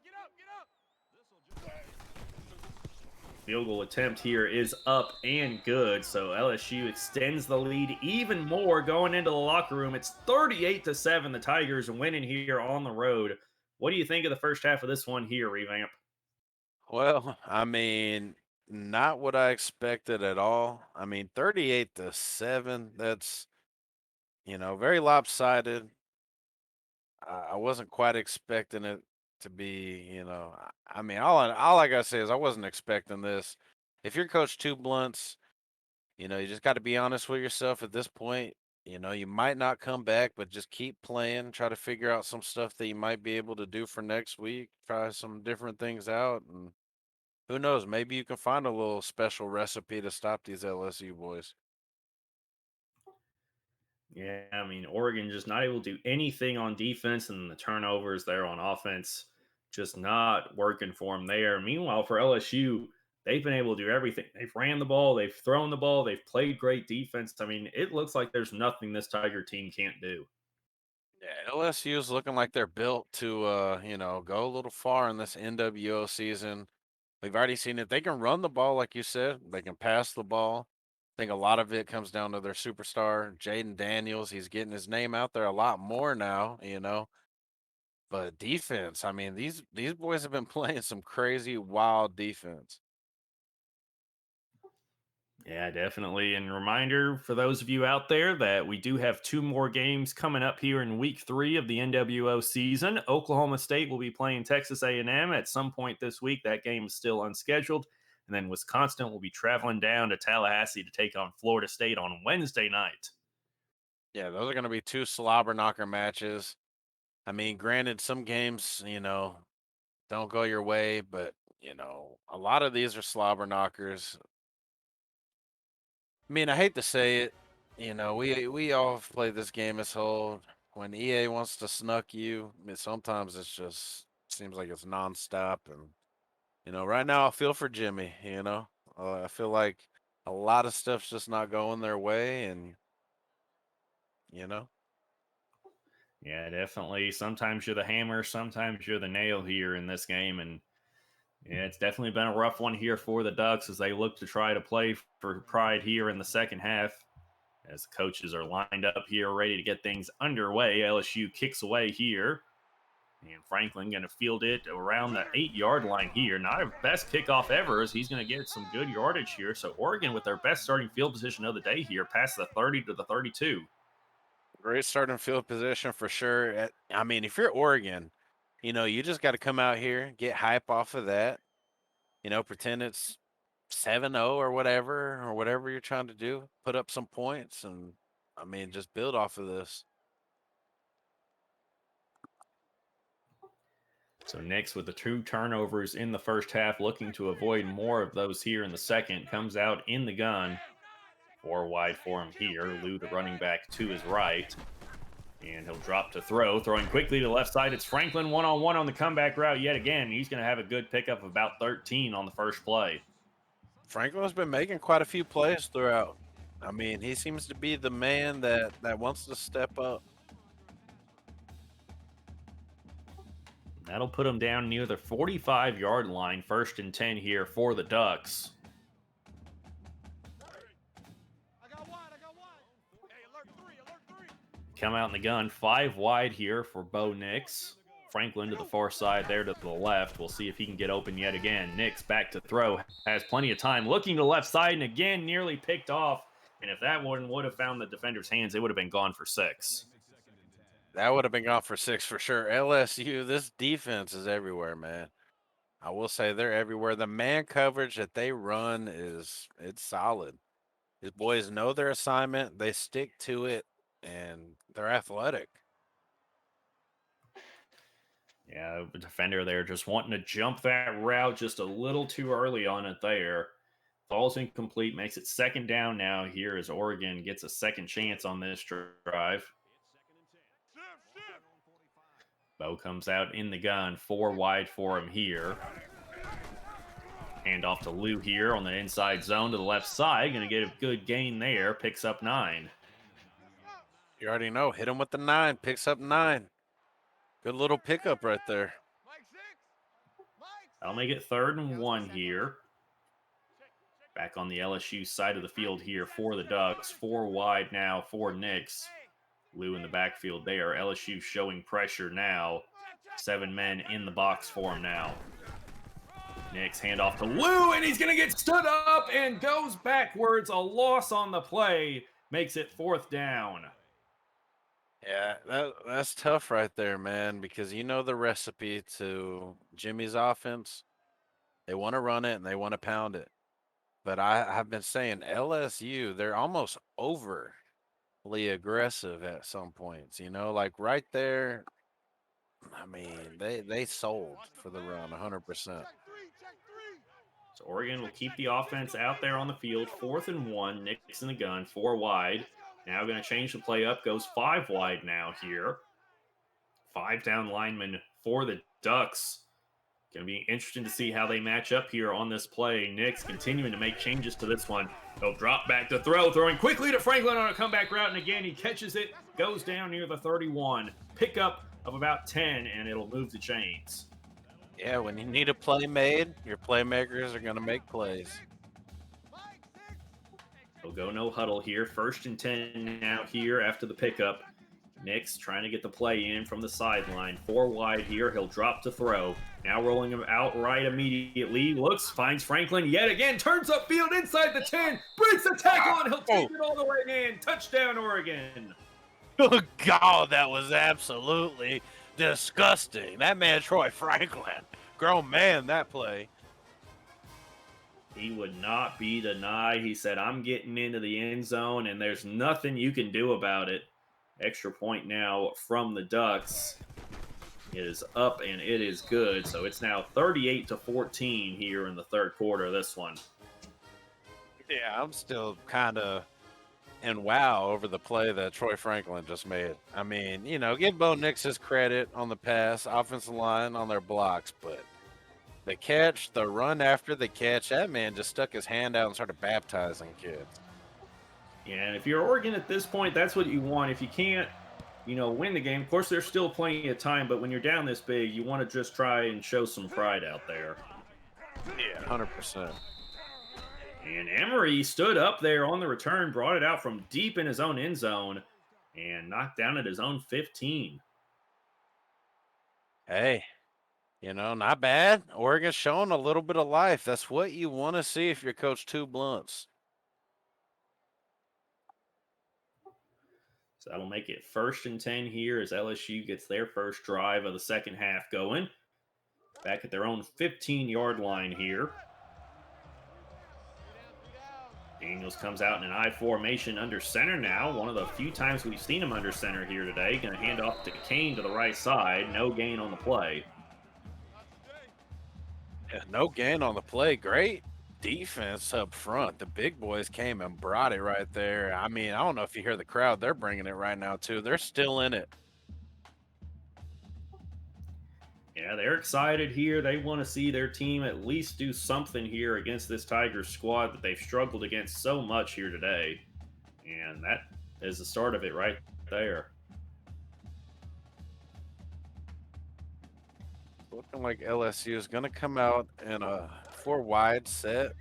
Field goal attempt here is up and good. So LSU extends the lead even more going into the locker room. It's 38-7. The Tigers winning here on the road. What do you think of the first half of this one here, Revamp? Well, I mean, not what I expected at all. I mean, 38-7, that's, very lopsided. I wasn't quite expecting it to be, I mean, all I gotta say is I wasn't expecting this. If you're Coach Two Blunts, you just got to be honest with yourself at this point. You might not come back, but just keep playing. Try to figure out some stuff that you might be able to do for next week. Try some different things out, and who knows? Maybe you can find a little special recipe to stop these LSU boys. Yeah, I mean, Oregon just not able to do anything on defense, and the turnovers there on offense just not working for them there. Meanwhile, for LSU, they've been able to do everything. They've ran the ball, they've thrown the ball, they've played great defense. I mean, it looks like there's nothing this Tiger team can't do. Yeah, LSU is looking like they're built to, go a little far in this NWO season. We've already seen it. They can run the ball, like you said. They can pass the ball. I think a lot of it comes down to their superstar, Jaden Daniels. He's getting his name out there a lot more now. But defense, I mean, these boys have been playing some crazy, wild defense. Yeah, definitely. And reminder for those of you out there that we do have 2 more games coming up here in week 3 of the NWO season. Oklahoma State will be playing Texas A&M at some point this week. That game is still unscheduled. And then Wisconsin will be traveling down to Tallahassee to take on Florida State on Wednesday night. Yeah, those are going to be two slobber knocker matches. I mean, granted, some games, don't go your way, but a lot of these are slobber knockers. I mean, I hate to say it, we all have played this game as whole. When EA wants to snuck you, I mean, sometimes it's just seems like it's nonstop. And right now I feel for Jimmy. I feel like a lot of stuff's just not going their way, and you know, Yeah, definitely. Sometimes you're the hammer, sometimes you're the nail here in this game. And yeah, it's definitely been a rough one here for the Ducks as they look to try to play for pride here in the second half. As the coaches are lined up here, ready to get things underway. LSU kicks away here. And Franklin going to field it around the 8-yard line here. Not a best kickoff ever, as he's going to get some good yardage here. So Oregon with their best starting field position of the day here, past the 30 to the 32. great starting field position for sure. I mean, if you're Oregon, you just got to come out here, get hype off of that. Pretend it's 7-0 or whatever you're trying to do. Put up some points, and I mean, just build off of this. So Nix with the 2 turnovers in the first half, looking to avoid more of those here in the second, comes out in the gun. 4 wide for him here. Lou, the running back, to his right. And he'll drop to throw. Throwing quickly to the left side. It's Franklin one-on-one on the comeback route yet again. He's going to have a good pickup of about 13 on the first play. Franklin's been making quite a few plays throughout. I mean, he seems to be the man that wants to step up. That'll put them down near the 45-yard line, 1st and 10 here for the Ducks. Come out in the gun, 5 wide here for Bo Nix. Franklin to the far side there to the left. We'll see if he can get open yet again. Nix back to throw. Has plenty of time. Looking to the left side and again nearly picked off. And if that one would have found the defender's hands, it would have been gone for 6. That would have been gone for 6 for sure. LSU, this defense is everywhere, man. I will say they're everywhere. The man coverage that they run it's solid. These boys know their assignment, they stick to it, and they're athletic. Yeah, the defender there just wanting to jump that route just a little too early on it there. Falls incomplete, makes it 2nd down now here as Oregon gets a second chance on this drive. Bo comes out in the gun, 4 wide for him here. Hand off to Lou here on the inside zone to the left side. Going to get a good gain there. Picks up 9. You already know. Hit him with the 9. Picks up 9. Good little pickup right there. That'll make it 3rd and 1 here. Back on the LSU side of the field here for the Ducks. 4 wide now for Nix. Lou in the backfield there. LSU showing pressure now. 7 men in the box for him now. Nix handoff to Lou, and he's going to get stood up and goes backwards. A loss on the play makes it 4th down. Yeah, that's tough right there, man, because you know the recipe to Jimmy's offense. They want to run it and they want to pound it. But I have been saying LSU, they're almost overly aggressive at some points, you know, like right there. I mean, they sold for the run 100%. So Oregon will keep the offense out there on the field. 4th and 1. Nix in the gun, 4 wide. Now going to change the play up. Goes 5 wide now here. 5 down linemen for the Ducks. Going to be interesting to see how they match up here on this play. Nix continuing to make changes to this one. He'll drop back to throw. Throwing quickly to Franklin on a comeback route. And again, he catches it. Goes down near the 31. Pickup of about 10, and it'll move the chains. Yeah, when you need a play made, your playmakers are going to make plays. He'll go no huddle here. 1st and 10 now here after the pickup. Nix trying to get the play in from the sideline. 4 wide here. He'll drop to throw. Now rolling him outright immediately. Looks, finds Franklin yet again. Turns upfield inside the 10. Breaks the tackle, and he'll take it all the way in. Touchdown, Oregon. Oh, God, that was absolutely disgusting. That man, Troy Franklin, grown man, that play. He would not be denied. He said, I'm getting into the end zone, and there's nothing you can do about it. Extra point now from the Ducks. It is up, and it is good. So it's now 38-14 here in the 3rd quarter of this one. Yeah, I'm still kind of in wow over the play that Troy Franklin just made. I mean, you know, give Bo Nix his credit on the pass, offensive line on their blocks, but the catch, the run after the catch, that man just stuck his hand out and started baptizing kids. Yeah, and if you're Oregon at this point, that's what you want. If you can't, win the game, of course, there's still plenty of time, but when you're down this big, you want to just try and show some pride out there. Yeah, 100%. And Emery stood up there on the return, brought it out from deep in his own end zone, and knocked down at his own 15. Hey, not bad. Oregon's showing a little bit of life. That's what you want to see if you're Coach Two Blunts. So that'll make it 1st and 10 here as LSU gets their first drive of the second half going. Back at their own 15-yard line here. Daniels comes out in an I formation under center now. One of the few times we've seen him under center here today. Going to hand off to Kane to the right side. No gain on the play. Yeah, no gain on the play. Great defense up front. The big boys came and brought it right there. I mean, I don't know if you hear the crowd. They're bringing it right now, too. They're still in it. Yeah, they're excited here. They want to see their team at least do something here against this Tigers squad that they've struggled against so much here today. And that is the start of it right there. Looking like LSU is going to come out in a 4 wide set.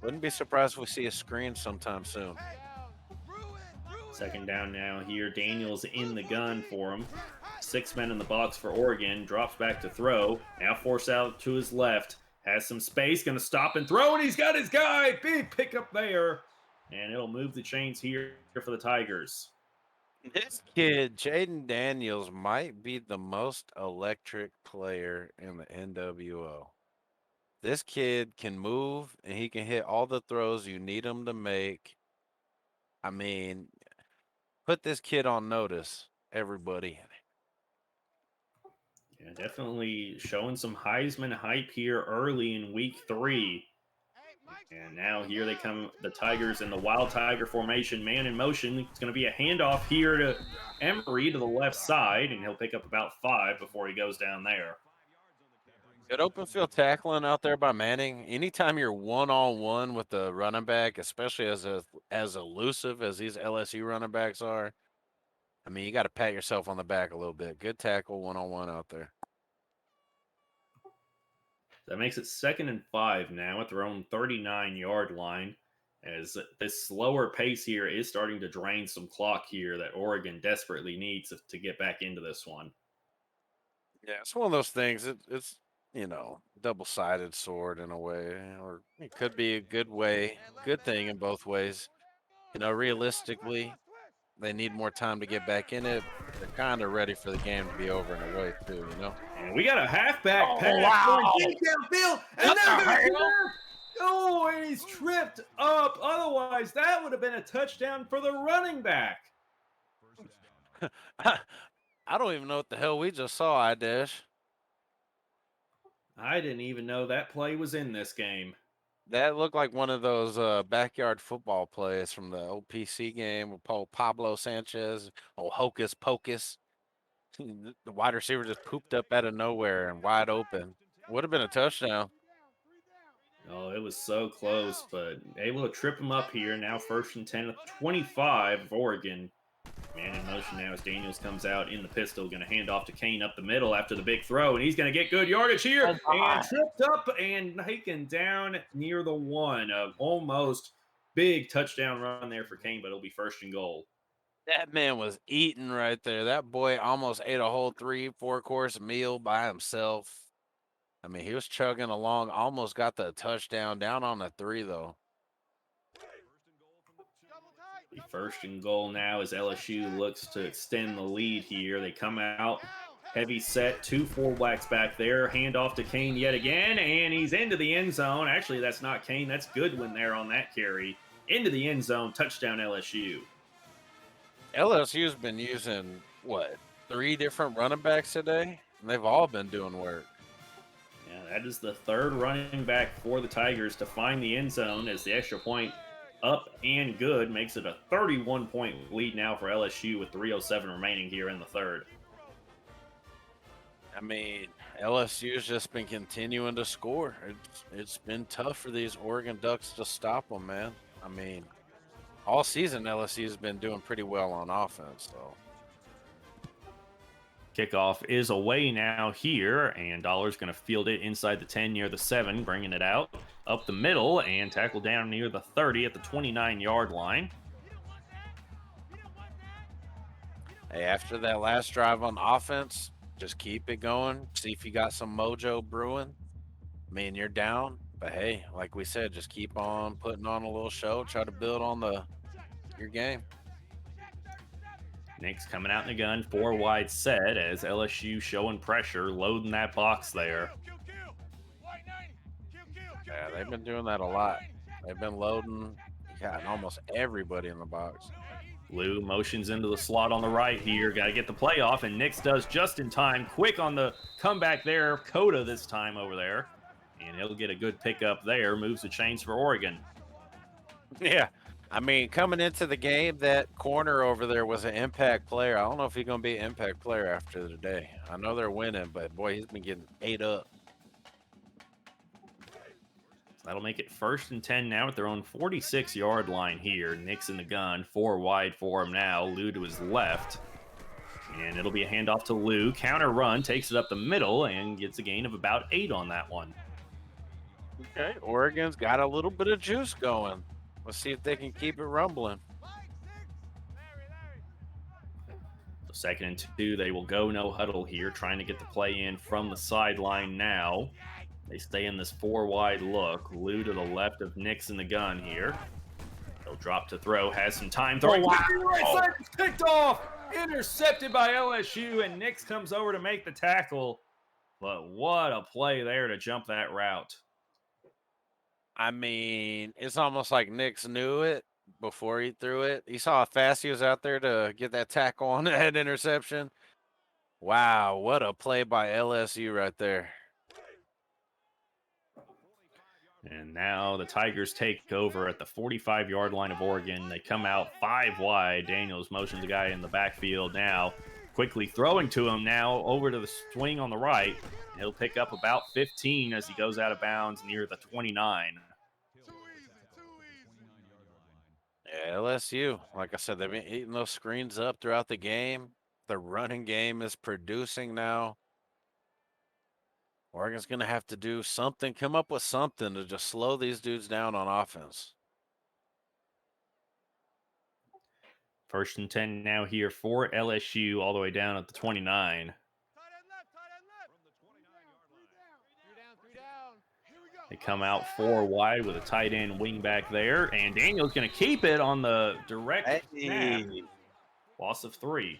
Wouldn't be surprised if we see a screen sometime soon. Second down now here. Daniels in the gun for him. 6 men in the box for Oregon. Drops back to throw. Now force out to his left. Has some space. Going to stop and throw. And he's got his guy. Big pickup there. And it'll move the chains here for the Tigers. This kid, Jaden Daniels, might be the most electric player in the NWO. This kid can move and he can hit all the throws you need him to make. I mean, put this kid on notice, everybody. Yeah, definitely showing some Heisman hype here early in week 3. And now here they come, the Tigers in the Wild Tiger formation, man in motion. It's going to be a handoff here to Emery to the left side, and he'll pick up about 5 before he goes down there. Good open field tackling out there by Manning. Anytime you're one-on-one with the running back, especially as elusive as these LSU running backs are, I mean, you got to pat yourself on the back a little bit. Good tackle one-on-one out there. That makes it 2nd and 5 now at their own 39-yard line, as this slower pace here is starting to drain some clock here that Oregon desperately needs to get back into this one. Yeah, it's one of those things. It's double-sided sword in a way, or it could be a good thing in both ways. Realistically, they need more time to get back in it. They're kind of ready for the game to be over in a way too, And we got a halfback pass wow. going deep downfield, and and he's tripped up. Otherwise, that would have been a touchdown for the running back. I don't even know what the hell we just saw, Idash. I didn't even know that play was in this game. That looked like one of those backyard football plays from the old PC game with Pablo Sanchez, hocus pocus. The wide receiver just pooped up out of nowhere and wide open. Would have been a touchdown. Oh, it was so close, but able to trip him up here. Now 1st and 10 at 25 of Oregon. Man in motion now as Daniels comes out in the pistol. Going to hand off to Kane up the middle after the big throw, and he's going to get good yardage here. And tripped up and taken down near the 1. Almost big touchdown run there for Kane, but it'll be 1st and goal. That man was eating right there. That boy almost ate a whole 3-4 course meal by himself. I mean, he was chugging along, almost got the touchdown, down on the 3 though. The 1st and goal now as LSU looks to extend the lead here. They come out heavy set, 2 fullbacks back there. Hand off to Kane yet again, and he's into the end zone. Actually, that's not Kane. That's Goodwin there on that carry. Into the end zone, touchdown LSU. LSU's been using, 3 different running backs today? And they've all been doing work. Yeah, that is the 3rd running back for the Tigers to find the end zone as the extra point up and good makes it a 31-point lead now for LSU with 3:07 remaining here in the 3rd. I mean, LSU's just been continuing to score. It's been tough for these Oregon Ducks to stop them, man. I mean, all season LSU's been doing pretty well on offense, so. Kickoff is away now here, and Dollar's going to field it inside the 10 near the 7, bringing it out up the middle and tackle down near the 30 at the 29-yard line. Hey, after that last drive on offense, just keep it going. See if you got some mojo brewing. I mean, you're down, but hey, like we said, just keep on putting on a little show. Try to build on your game. Nick's coming out in the gun, 4 wide set as LSU showing pressure, loading that box there. Yeah, they've been doing that a lot. They've been loading, got almost everybody in the box. Lou motions into the slot on the right here. Got to get the play off, and Nix does just in time. Quick on the comeback there. Coda this time over there. And he'll get a good pickup there. Moves the chains for Oregon. Yeah. I mean, coming into the game, that corner over there was an impact player. I don't know if he's going to be an impact player after the day. I know they're winning, but boy, he's been getting ate up. That'll make it 1st and 10 now at their own 46-yard line here. Nick's in the gun, 4 wide for him now. Lou to his left. And it'll be a handoff to Lou. Counter run, takes it up the middle, and gets a gain of about 8 on that one. Okay, Oregon's got a little bit of juice going. Let's see if they can keep it rumbling. So 2nd and 2, they will go no huddle here, trying to get the play in from the sideline now. They stay in this 4-wide look. Lou to the left of Nix in the gun here. He'll drop to throw, has some time throwing. wow. Right side, it's picked off, intercepted by LSU, and Nix comes over to make the tackle. But what a play there to jump that route. I mean, it's almost like Nix knew it before he threw it. He saw how fast he was out there to get that tackle on that interception. Wow, what a play by LSU right there. And now the Tigers take over at the 45-yard line of Oregon. They come out 5 wide. Daniels motions the guy in the backfield now. Quickly throwing to him now over to the swing on the right. And he'll pick up about 15 as he goes out of bounds near the 29. Yeah, LSU, like I said, they've been eating those screens up throughout the game. The running game is producing now. Oregon's going to have to do something, come up with something to just slow these dudes down on offense. 1st and 10 now here for LSU, all the way down at the 29. They come out 4 wide with a tight end wing back there, and Daniel's going to keep it on the direct snap. Loss of 3.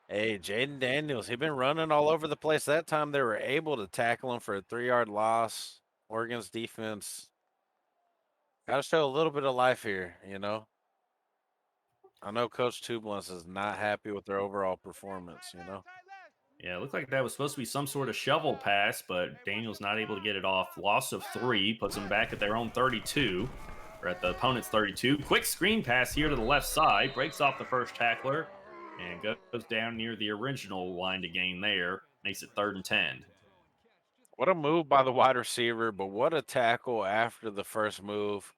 Hey, Jaden Daniels, he's been running all over the place. That time they were able to tackle him for a 3-yard loss. Oregon's defense got to show a little bit of life here, you know. I know Coach Tublins is not happy with their overall performance, you know. Yeah, it looked like that was supposed to be some sort of shovel pass, but Daniel's not able to get it off. Loss of 3 puts them back at their own 32, or at the opponent's 32. Quick screen pass here to the left side, breaks off the first tackler, and goes down near the original line to gain there. Makes it 3rd and 10. What a move by the wide receiver, but what a tackle after the first move.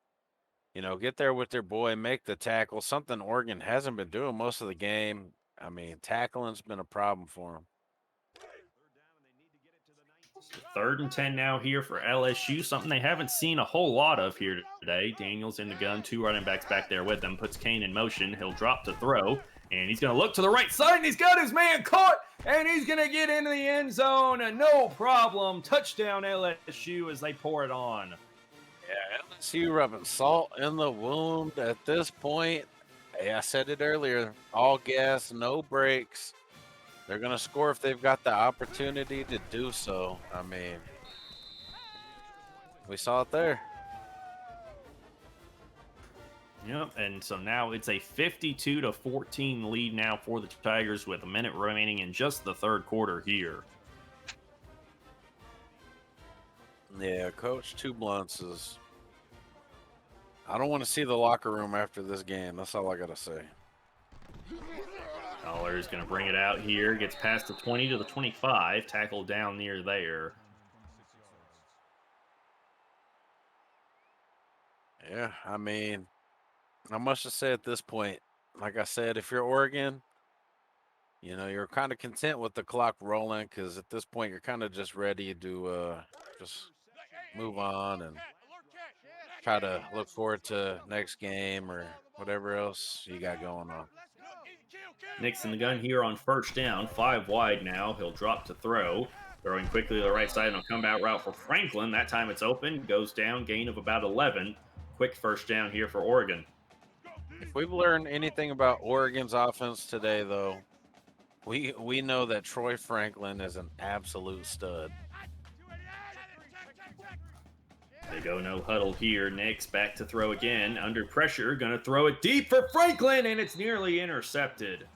You know, get there with their boy, make the tackle, something Oregon hasn't been doing most of the game. I mean, tackling's been a problem for them. 3rd and 10 now here for LSU, something they haven't seen a whole lot of here today. Daniels in the gun, 2 running backs back there with him, puts Kane in motion. He'll drop to throw, and he's going to look to the right side, and he's got his man caught, and he's going to get into the end zone, and no problem. Touchdown LSU as they pour it on. Yeah, LSU rubbing salt in the wound at this point. Hey, I said it earlier, all gas, no brakes. They're going to score if they've got the opportunity to do so. I mean, we saw it there. Yep, and so now it's a 52-14 lead now for the Tigers with a minute remaining in just the 3rd quarter here. Yeah, Coach Tublins is... I don't want to see the locker room after this game. That's all I got to say. Dollar is going to bring it out here. Gets past the 20 to the 25. Tackled down near there. Yeah, I mean, not much to say at this point. Like I said, if you're Oregon, you know, you're kind of content with the clock rolling because at this point you're kind of just ready to just move on and try to look forward to next game or whatever else you got going on. Nix in the gun here on 1st down. 5 wide now. He'll drop to throw. Throwing quickly to the right side on a comeback route for Franklin. That time it's open. Goes down. Gain of about 11. Quick 1st down here for Oregon. If we've learned anything about Oregon's offense today, though, we know that Troy Franklin is an absolute stud. They go no huddle here. Nix back to throw again. Under pressure. Going to throw it deep for Franklin, and it's nearly intercepted.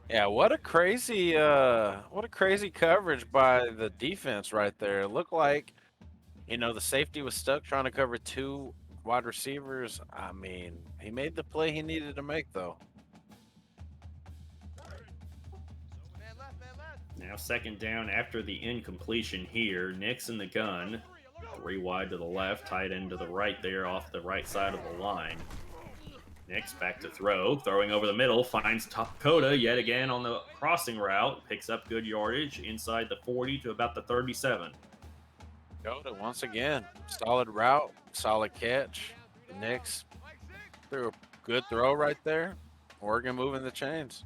Yeah, what a crazy coverage by the defense right there. It looked like, you know, the safety was stuck trying to cover 2 wide receivers. I mean, he made the play he needed to make, though. Now 2nd down after the incompletion here. Nix in the gun. 3 wide to the left, tight end to the right there off the right side of the line. Nix back to throw, throwing over the middle, finds Coda yet again on the crossing route, picks up good yardage inside the 40 to about the 37. Dakota, once again, solid route, solid catch. Nix threw a good throw right there. Oregon moving the chains.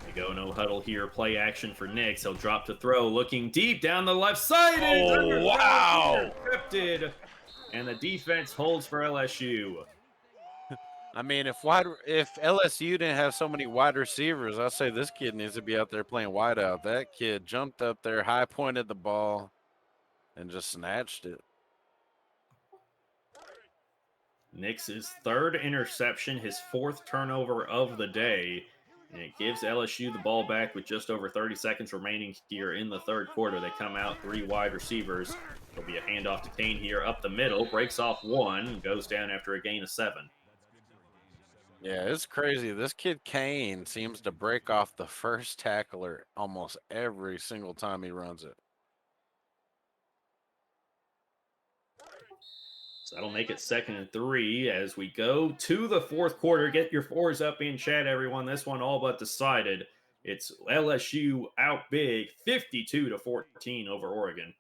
They go no huddle here, play action for Nix. He'll drop to throw, looking deep down the left side. And it's Oh, wow. intercepted. And the defense holds for LSU. I mean, if LSU didn't have so many wide receivers, I'd say this kid needs to be out there playing wide out. That kid jumped up there, high pointed the ball, and just snatched it. Nix's third interception, his fourth turnover of the day. And it gives LSU the ball back with just over 30 seconds remaining here in the third quarter. They come out three wide receivers. There'll be a handoff to Kane here up the middle, breaks off one, goes down after a gain of 7. Yeah, it's crazy. This kid Kane seems to break off the first tackler almost every single time he runs it. So that'll make it 2nd and 3 as we go to the fourth quarter. Get your fours up in chat, everyone. This one all but decided. It's LSU out big, 52-14 over Oregon.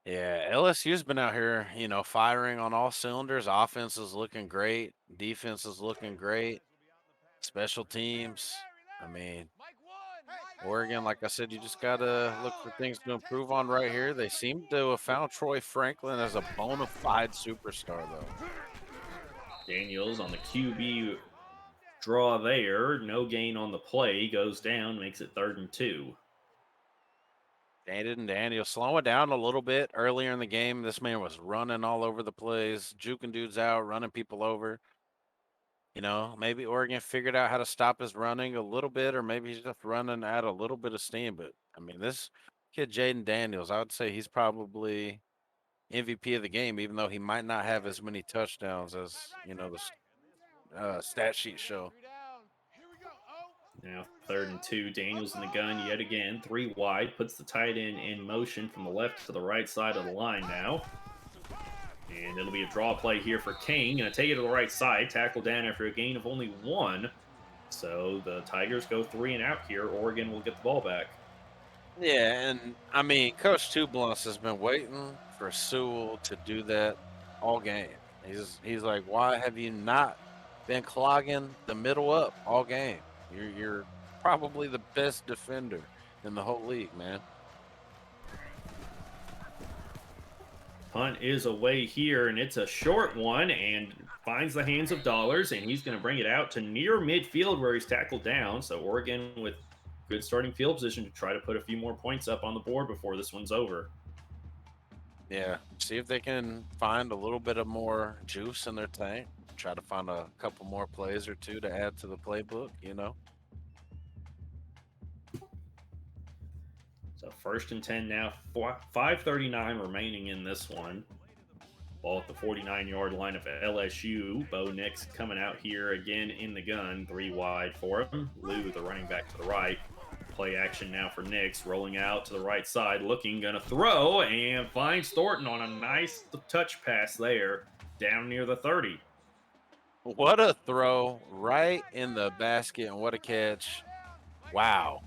Yeah, LSU's been out here, firing on all cylinders. Offense is looking great. Defense is looking great. Special teams. I mean, Oregon, like I said, you just got to look for things to improve on right here. They seem to have found Troy Franklin as a bona fide superstar, though. Daniels on the QB draw there. No gain on the play. Goes down, makes it 3rd and 2. Daniel slow it down a little bit earlier in the game. This man was running all over the place, juking dudes out, running people over. Maybe Oregon figured out how to stop his running a little bit, or maybe he's just running at a little bit of steam. But I mean, this kid Jaden Daniels, I would say he's probably MVP of the game, even though he might not have as many touchdowns as the stat sheet show. Now 3rd and 2. Daniels in the gun yet again. 3 wide. Puts the tight end in motion from the left to the right side of the line now. And it'll be a draw play here for Kane. Going to take it to the right side. Tackle down after a gain of only 1. So the Tigers go 3 and out here. Oregon will get the ball back. Yeah, and I mean, Coach Tublance has been waiting for Sewell to do that all game. He's like, why have you not been clogging the middle up all game? You're probably the best defender in the whole league, man. Punt is away here, and it's a short one, and finds the hands of Dollars, and he's going to bring it out to near midfield where he's tackled down. So Oregon with good starting field position to try to put a few more points up on the board before this one's over. Yeah, see if they can find a little bit of more juice in their tank. Try to find a couple more plays or two to add to the playbook, So 1st and 10 now, 5:39 remaining in this one. Ball at the 49-yard line of LSU. Bo Nix coming out here again in the gun. 3 wide for him. Lou, the running back to the right. Play action now for Nix. Rolling out to the right side. Looking, going to throw. And finds Thornton on a nice touch pass there. Down near the 30. What a throw right in the basket, and what a catch. Wow.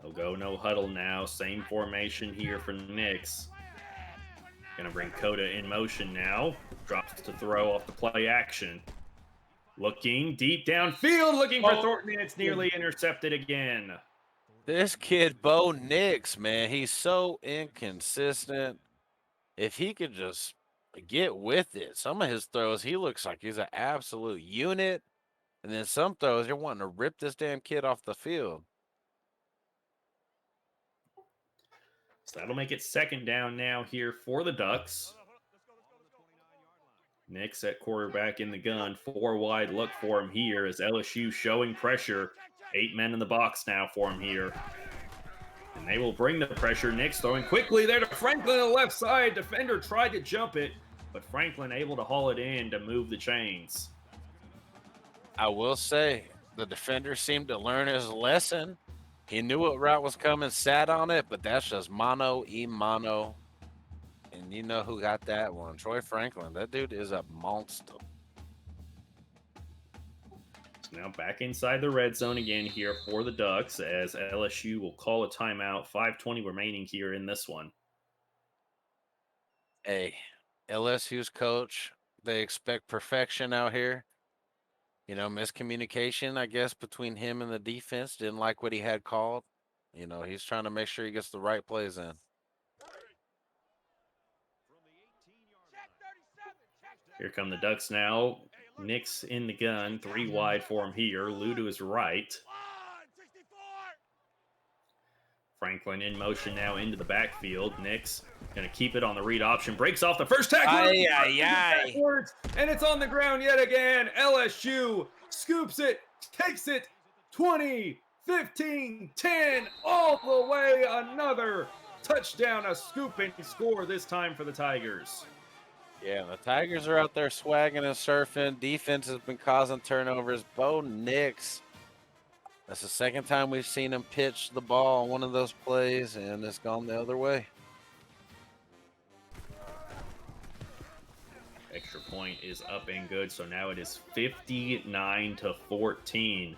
They'll go no huddle now. Same formation here for Nix. Gonna bring Coda in motion now. Drops to throw off the play action. Looking deep downfield, looking for Thornton, and it's nearly intercepted again. This kid, Bo Nix, man, he's so inconsistent. If he could just get with it, some of his throws, he looks like he's an absolute unit. And then some throws, you're wanting to rip this damn kid off the field. So that'll make it 2nd down now here for the Ducks. Nix at quarterback in the gun. 4 wide look for him here as LSU showing pressure. 8 men in the box now for him here. And they will bring the pressure. Nix throwing quickly there to Franklin on the left side. Defender tried to jump it, but Franklin able to haul it in to move the chains. I will say the defender seemed to learn his lesson. He knew what route was coming, sat on it, but that's just mano y mano. And you know who got that one? Troy Franklin. That dude is a monster. Now back inside the red zone again here for the Ducks as LSU will call a timeout. 5:20 remaining here in this one. Hey, LSU's coach, they expect perfection out here. You know, miscommunication, I guess, between him and the defense. Didn't like what he had called. You know, he's trying to make sure he gets the right plays in. Here come the Ducks now. Nix in the gun, 3 wide for him here. Lou to his right. Franklin in motion now into the backfield. Nix going to keep it on the read option. Breaks off the first tackle. Backwards, and it's on the ground yet again. LSU scoops it, takes it 20, 15, 10, all the way. Another touchdown, a scooping score this time for the Tigers. Yeah, the Tigers are out there swagging and surfing. Defense has been causing turnovers. Bo Nix, that's the second time we've seen him pitch the ball on one of those plays, and it's gone the other way. Extra point is up and good, so now it is 59-14.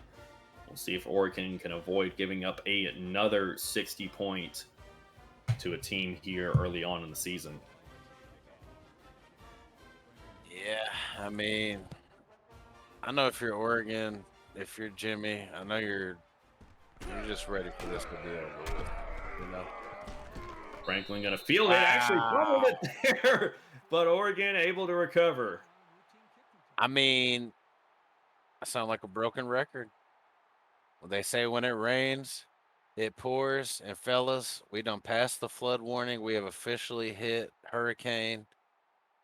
We'll see if Oregon can avoid giving up another 60 point to a team here early on in the season. Yeah, I mean, I know if you're Oregon, if you're Jimmy, I know you're just ready for this to be over with, you know. Franklin going to field it, actually fumbled it there, but Oregon able to recover. I mean, I sound like a broken record. Well, they say when it rains, it pours, and fellas, we done passed the flood warning. We have officially hit hurricane.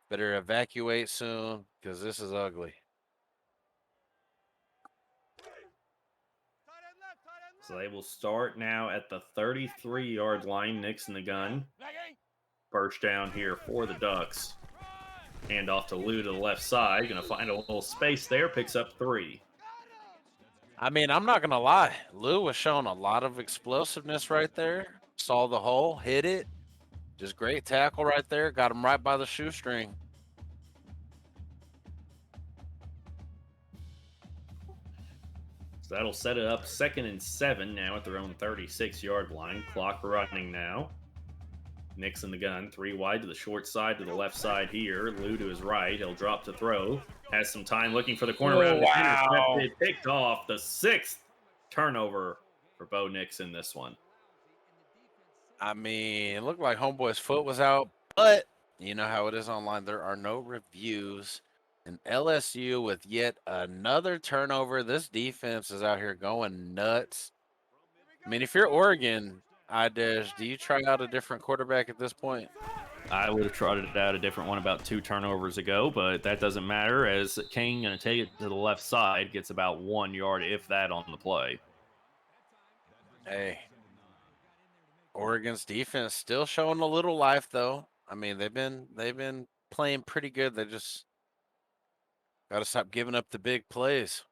Better evacuate soon, because this is ugly. So they will start now at the 33-yard line. Nix in the gun. First down here for the Ducks. Hand off to Lou to the left side. Going to find a little space there. Picks up 3. I mean, I'm not going to lie. Lou was showing a lot of explosiveness right there. Saw the hole, hit it. Just great tackle right there. Got him right by the shoestring. So that'll set it up 2nd and 7 now at their own 36-yard line. Clock running now. Nix in the gun, 3 wide to the short side to the left side here. Lou to his right. He'll drop to throw. Has some time looking for the corner round. Wow. Intercepted, picked off. The 6th turnover for Bo Nix in this one. I mean, it looked like homeboy's foot was out, but you know how it is online. There are no reviews. And LSU with yet another turnover. This defense is out here going nuts. I mean, if you're Oregon, do you try out a different quarterback at this point? I would have trotted out a different one about 2 turnovers ago, but that doesn't matter as Kane going to take it to the left side, gets about 1 yard, if that, on the play. Hey, Oregon's defense still showing a little life, though. I mean, they've been playing pretty good. They just got to stop giving up the big plays.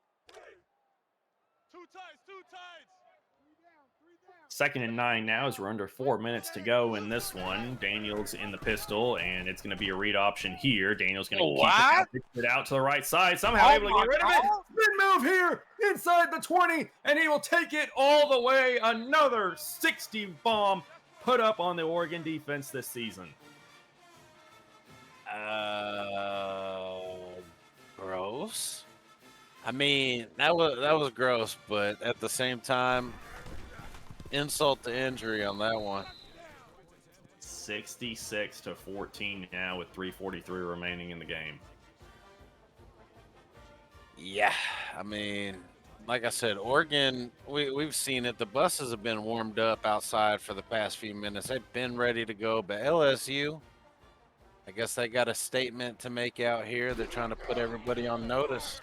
2nd and 9 now as we're under 4 minutes to go in this one. Daniels in the pistol, and it's going to be a read option here. Daniels going to keep it out to the right side. Somehow able to get rid of it. Spin move here inside the 20, and he will take it all the way. Another 60 bomb put up on the Oregon defense this season. Gross. I mean, that was gross, but at the same time, insult to injury on that one. 66-14 now with 3:43 remaining in the game. Yeah, I mean, like I said, Oregon, we've seen it. The buses have been warmed up outside for the past few minutes. They've been ready to go, but LSU, I guess they got a statement to make out here. They're trying to put everybody on notice.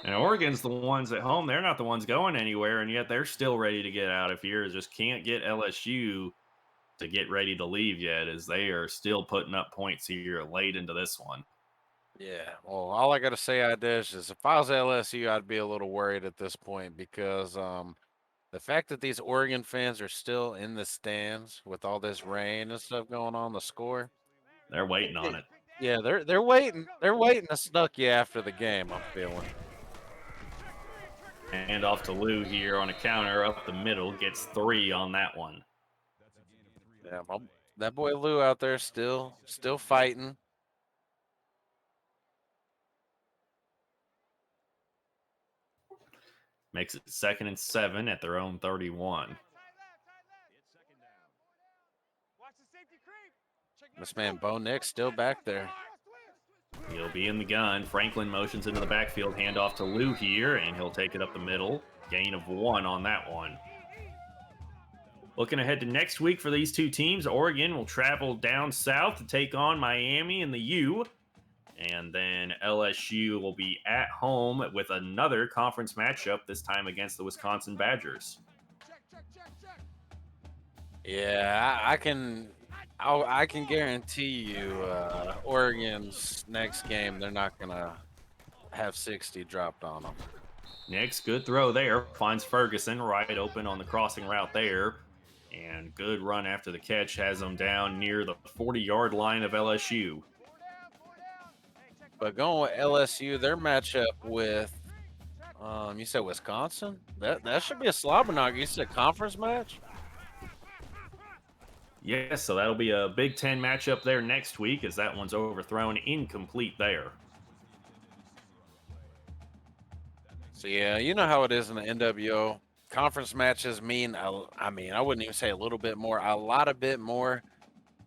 And Oregon's the ones at home. They're not the ones going anywhere, and yet they're still ready to get out of here. Just can't get LSU to get ready to leave yet, as they are still putting up points here late into this one. Yeah, well, all I got to say, is if I was LSU, I'd be a little worried at this point because The fact that these Oregon fans are still in the stands with all this rain and stuff going on, the score. They're waiting on it. Yeah, they're waiting. They're waiting to snuck you after the game, I'm feeling. Hand off to Lou here on a counter up the middle. Gets 3 on that one. Yeah, that boy Lou out there still fighting. Makes it 2nd and 7 at their own 31. This man Bo Nick still back there. He'll be in the gun. Franklin motions into the backfield. Handoff to Lou here, and he'll take it up the middle. Gain of 1 on that one. Looking ahead to next week for these two teams, Oregon will travel down south to take on Miami in the U. And then LSU will be at home with another conference matchup, this time against the Wisconsin Badgers. Yeah, I can guarantee you Oregon's next game, they're not going to have 60 dropped on them. Nix, good throw there. Finds Ferguson right open on the crossing route there. And good run after the catch has them down near the 40-yard line of LSU. But going with LSU, their matchup with, you said Wisconsin? That should be a slobber knocker. You said conference match? Yes, so that'll be a Big Ten matchup there next week as that one's overthrown, incomplete there. So, yeah, you know how it is in the NWO. Conference matches mean, I mean, I wouldn't even say a little bit more, a lot of bit more.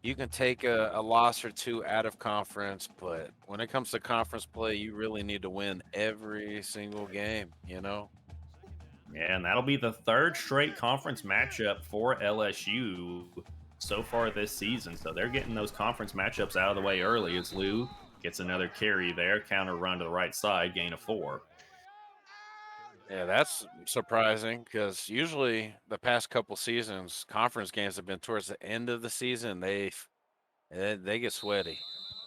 You can take a loss or two out of conference, but when it comes to conference play, you really need to win every single game, you know? Yeah, and that'll be the 3rd straight conference matchup for LSU so far this season. So they're getting those conference matchups out of the way early as Lou gets another carry there. Counter run to the right side, gain of 4. Yeah, that's surprising because usually the past couple seasons, conference games have been towards the end of the season. They get sweaty.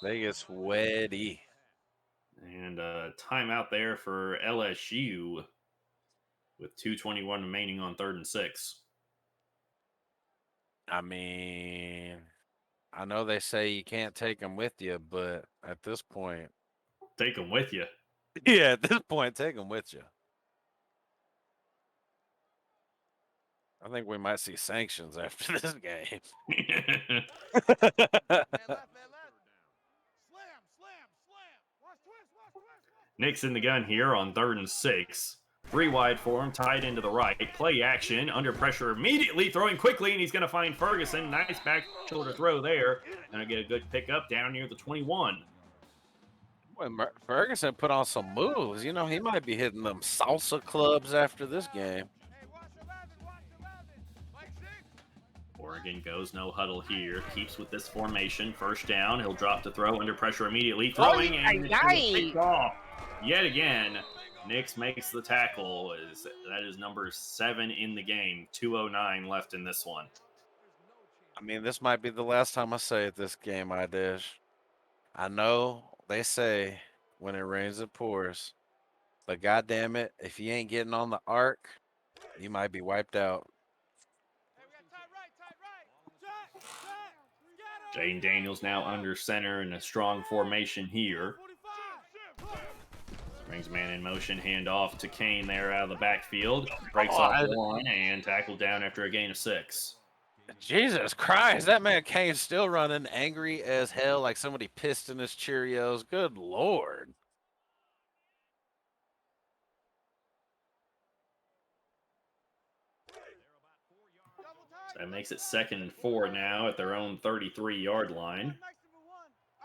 They get sweaty. And timeout there for LSU with 2:21 remaining on 3rd and 6. I mean, I know they say you can't take them with you, but at this point, Take them with you. yeah, at this point, take them with you. I think we might see sanctions after this game. Nick's in the gun here on 3rd and 6. 3 wide for him, tied into the right. Play action, under pressure immediately, throwing quickly, and he's going to find Ferguson. Nice back shoulder throw there. Going to get a good pickup down near the 21. Boy, Ferguson put on some moves. You know, he might be hitting them salsa clubs after this game. Oregon goes no huddle here. Keeps with this formation. 1st down. He'll drop to throw under pressure immediately. Throwing and picked off yet again. Nix makes the tackle. That is number 7 in the game. 2:09 left in this one. I mean, this might be the last time I say it this game, I dish. I know they say when it rains, it pours. But goddamn it, if you ain't getting on the arc, you might be wiped out. Jaden Daniels now under center in a strong formation here. Brings man in motion, hand off to Kane there out of the backfield. Breaks off the line and tackled down after a gain of 6. Jesus Christ, that man Kane's still running angry as hell like somebody pissed in his Cheerios. Good Lord. So that makes it 2nd and 4 now at their own 33-yard line.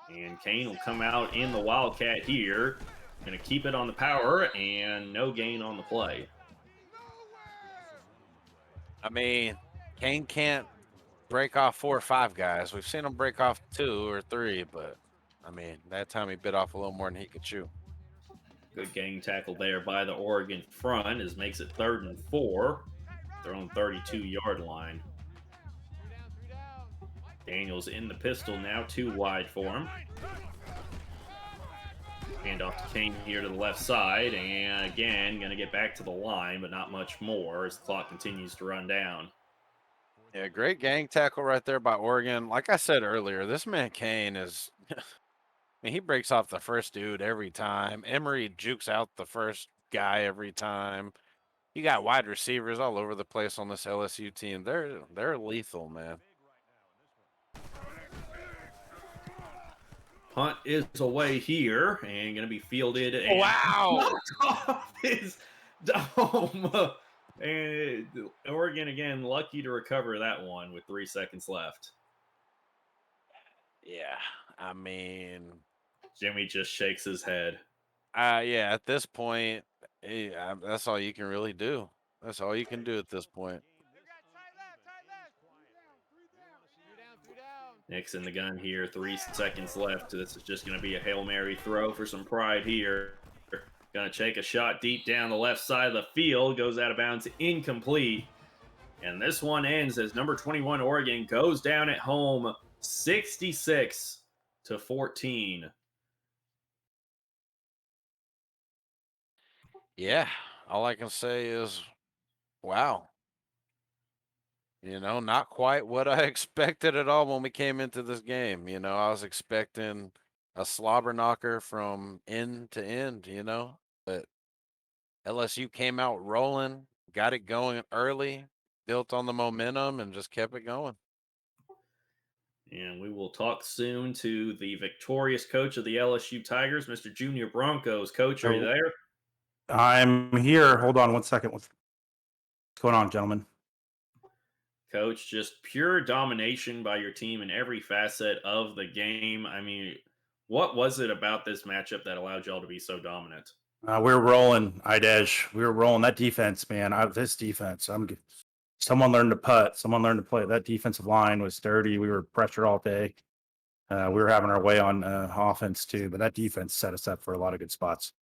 And Kane will come out in the Wildcat here. Going to keep it on the power and no gain on the play. I mean, Kane can't break off 4 or 5 guys. We've seen him break off 2 or 3, but I mean, that time he bit off a little more than he could chew. Good gang tackle there by the Oregon front as makes it 3rd and 4. Their own 32-yard line. Daniels in the pistol now, 2 wide for him. Hand off to Kane here to the left side, and again, going to get back to the line, but not much more as the clock continues to run down. Yeah, great gang tackle right there by Oregon. Like I said earlier, this man Kane is I mean, he breaks off the first dude every time. Emery jukes out the first guy every time. You got wide receivers all over the place on this LSU team. They're lethal, man. Punt is away here and going to be fielded and Wow. knocked off his dome. And Oregon again lucky to recover that one with 3 seconds left. Yeah, I mean, Jimmy just shakes his head. yeah, at this point, that's all you can really do. That's all you can do at this point. Nick's in the gun here. 3 seconds left. This is just going to be a Hail Mary throw for some pride here. Going to take a shot deep down the left side of the field. Goes out of bounds, incomplete. And this one ends as number 21 Oregon goes down at home 66-14. Yeah, all I can say is, wow. Not quite what I expected at all when we came into this game. I was expecting a slobber knocker from end to end, but LSU came out rolling, got it going early, built on the momentum, and just kept it going. And we will talk soon to the victorious coach of the LSU Tigers, Mr. Junior Broncos. Coach, are you Oh, there? I'm here. Hold on one second. What's going on, gentlemen? Coach, just pure domination by your team in every facet of the game. I mean, what was it about this matchup that allowed y'all to be so dominant? We were rolling, Idej. We were rolling that defense, man. This defense. Someone learned to putt. Someone learned to play. That defensive line was sturdy. We were pressure all day. We were having our way on offense too, but that defense set us up for a lot of good spots.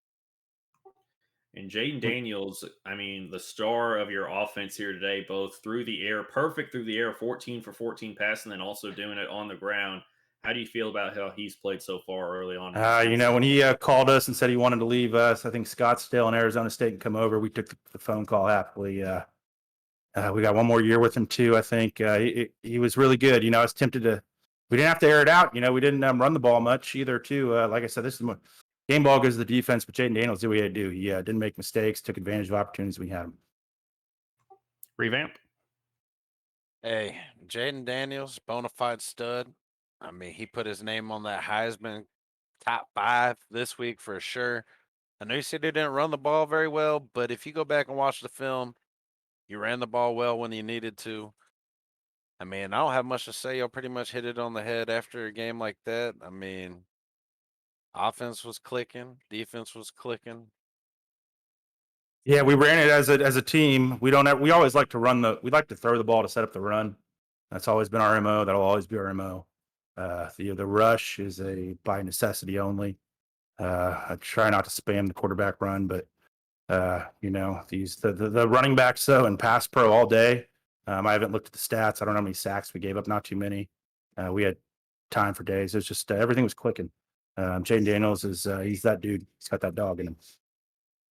And Jaden Daniels, I mean, the star of your offense here today, both through the air, perfect through the air, 14 for 14 pass, and then also doing it on the ground. How do you feel about how he's played so far early on in the season? When he called us and said he wanted to leave us, I think Scottsdale and Arizona State can come over. We took the phone call happily. We got one more year with him too. I think he was really good. I was tempted to. We didn't have to air it out. We didn't run the ball much either. Too. Like I said, this is more game ball goes to the defense, but Jaden Daniels did what he had to do. He didn't make mistakes, took advantage of opportunities we had him. Revamp. Hey, Jaden Daniels, bona fide stud. I mean, he put his name on that Heisman top 5 this week for sure. I know you said he didn't run the ball very well, but if you go back and watch the film, you ran the ball well when you needed to. I mean, I don't have much to say. You'll pretty much hit it on the head after a game like that. I mean, offense was clicking, defense was clicking. Yeah, we ran it as a team. We always like to we like to throw the ball to set up the run. That's always been our MO. That'll always be our MO. The rush is by necessity only. I try not to spam the quarterback run, but the running backs though and pass pro all day. I haven't looked at the stats. I don't know how many sacks we gave up. Not too many. We had time for days. It was just everything was clicking. Jaden Daniels he's that dude. He's got that dog in him.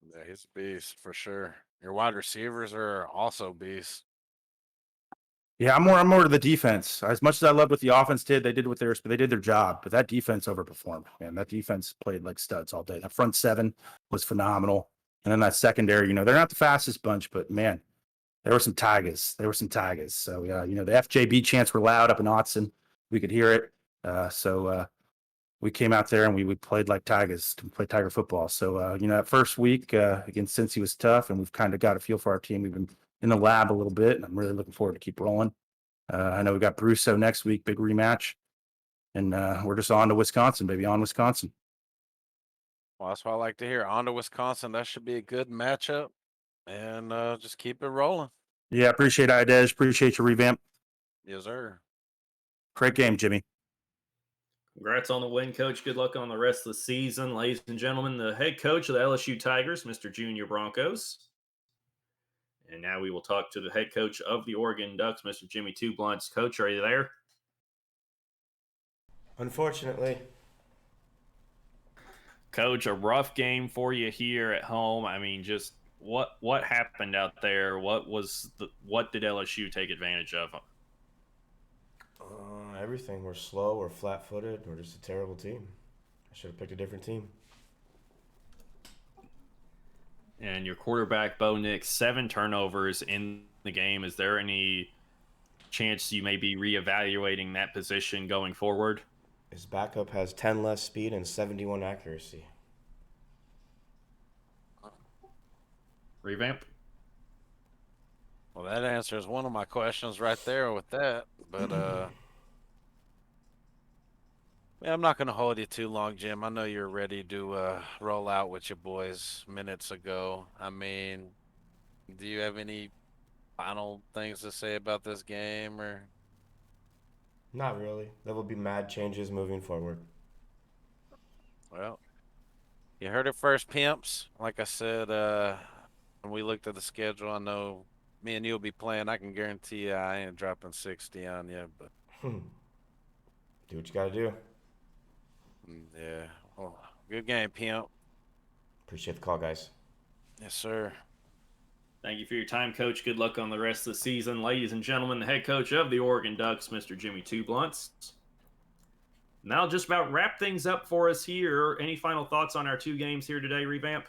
Yeah, he's a beast for sure. Your wide receivers are also beasts. Yeah, I'm more to the defense. As much as I loved what the offense did, they did their job, but that defense overperformed. Man, that defense played like studs all day. That front seven was phenomenal, and then that secondary. They're not the fastest bunch, but man, there were some tigers. So yeah, the FJB chants were loud up in Autzen. We could hear it. We came out there and we played like tigers to play tiger football. So that first week against Cincy was tough, and we've kind of got a feel for our team. We've been in the lab a little bit, and I'm really looking forward to keep rolling. I know we got Brusso next week, big rematch, and we're just on to Wisconsin, baby, on Wisconsin. Well, that's what I like to hear. On to Wisconsin. That should be a good matchup, and just keep it rolling. Yeah, appreciate it, Idej. Appreciate your revamp. Yes, sir. Great game, Jimmy. Congrats on the win, Coach. Good luck on the rest of the season. Ladies and gentlemen, the head coach of the LSU Tigers, Mr. Junior Broncos. And now we will talk to the head coach of the Oregon Ducks, Mr. Jimmy Two Blunts. Coach, are you there? Unfortunately. Coach, a rough game for you here at home. I mean, just what happened out there? What did LSU take advantage of? Everything. We're slow. We're flat-footed. We're just a terrible team. I should have picked a different team. And your quarterback, Bo Nix, 7 turnovers in the game. Is there any chance you may be reevaluating that position going forward? His backup has 10 less speed and 71 accuracy. Revamp? Well, that answers one of my questions right there with that. But yeah, I'm not going to hold you too long, Jim. I know you're ready to roll out with your boys minutes ago. I mean, do you have any final things to say about this game, or? Not really. There will be mad changes moving forward. Well, you heard it first, pimps. Like I said, when we looked at the schedule, I know me and you will be playing. I can guarantee you I ain't dropping 60 on you, but Do what you gotta do. yeah. Well, good game, pimp. Appreciate the call, guys. Yes, sir. Thank you for your time, Coach. Good luck on the rest of the season. Ladies and gentlemen, the head coach of the Oregon Ducks, Mr. Jimmy Two Blunts. And that'll just about wrap things up for us here. Any final thoughts on our 2 games here today, Revamp?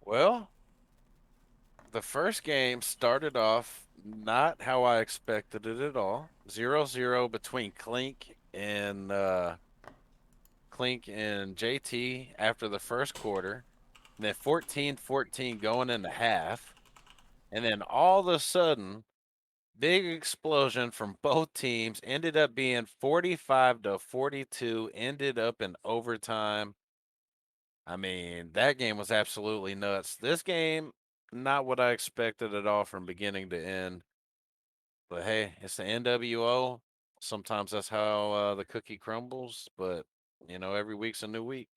Well, the first game started off not how I expected it at all. 0-0 between Clink and JT after the first quarter. And then 14-14 going into half. And then all of a sudden, big explosion from both teams, ended up being 45-42, ended up in overtime. I mean, that game was absolutely nuts. This game, not what I expected at all from beginning to end. But hey, it's the NWO. Sometimes that's how the cookie crumbles. But, every week's a new week.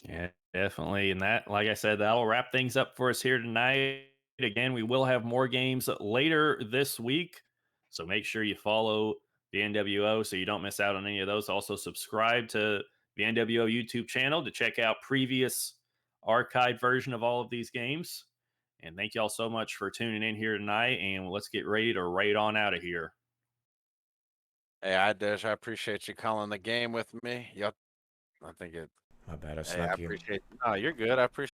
Yeah, definitely. And that, like I said, that'll wrap things up for us here tonight. Again, we will have more games later this week. So make sure you follow the NWO so you don't miss out on any of those. Also, subscribe to the NWO YouTube channel to check out previous archived version of all of these games. And thank y'all so much for tuning in here tonight. And let's get ready to raid on out of here. Hey, I appreciate you calling the game with me. Y'all, I think it. My bad, I Hey, I snuck you. appreciate. No, you're good. I appreciate.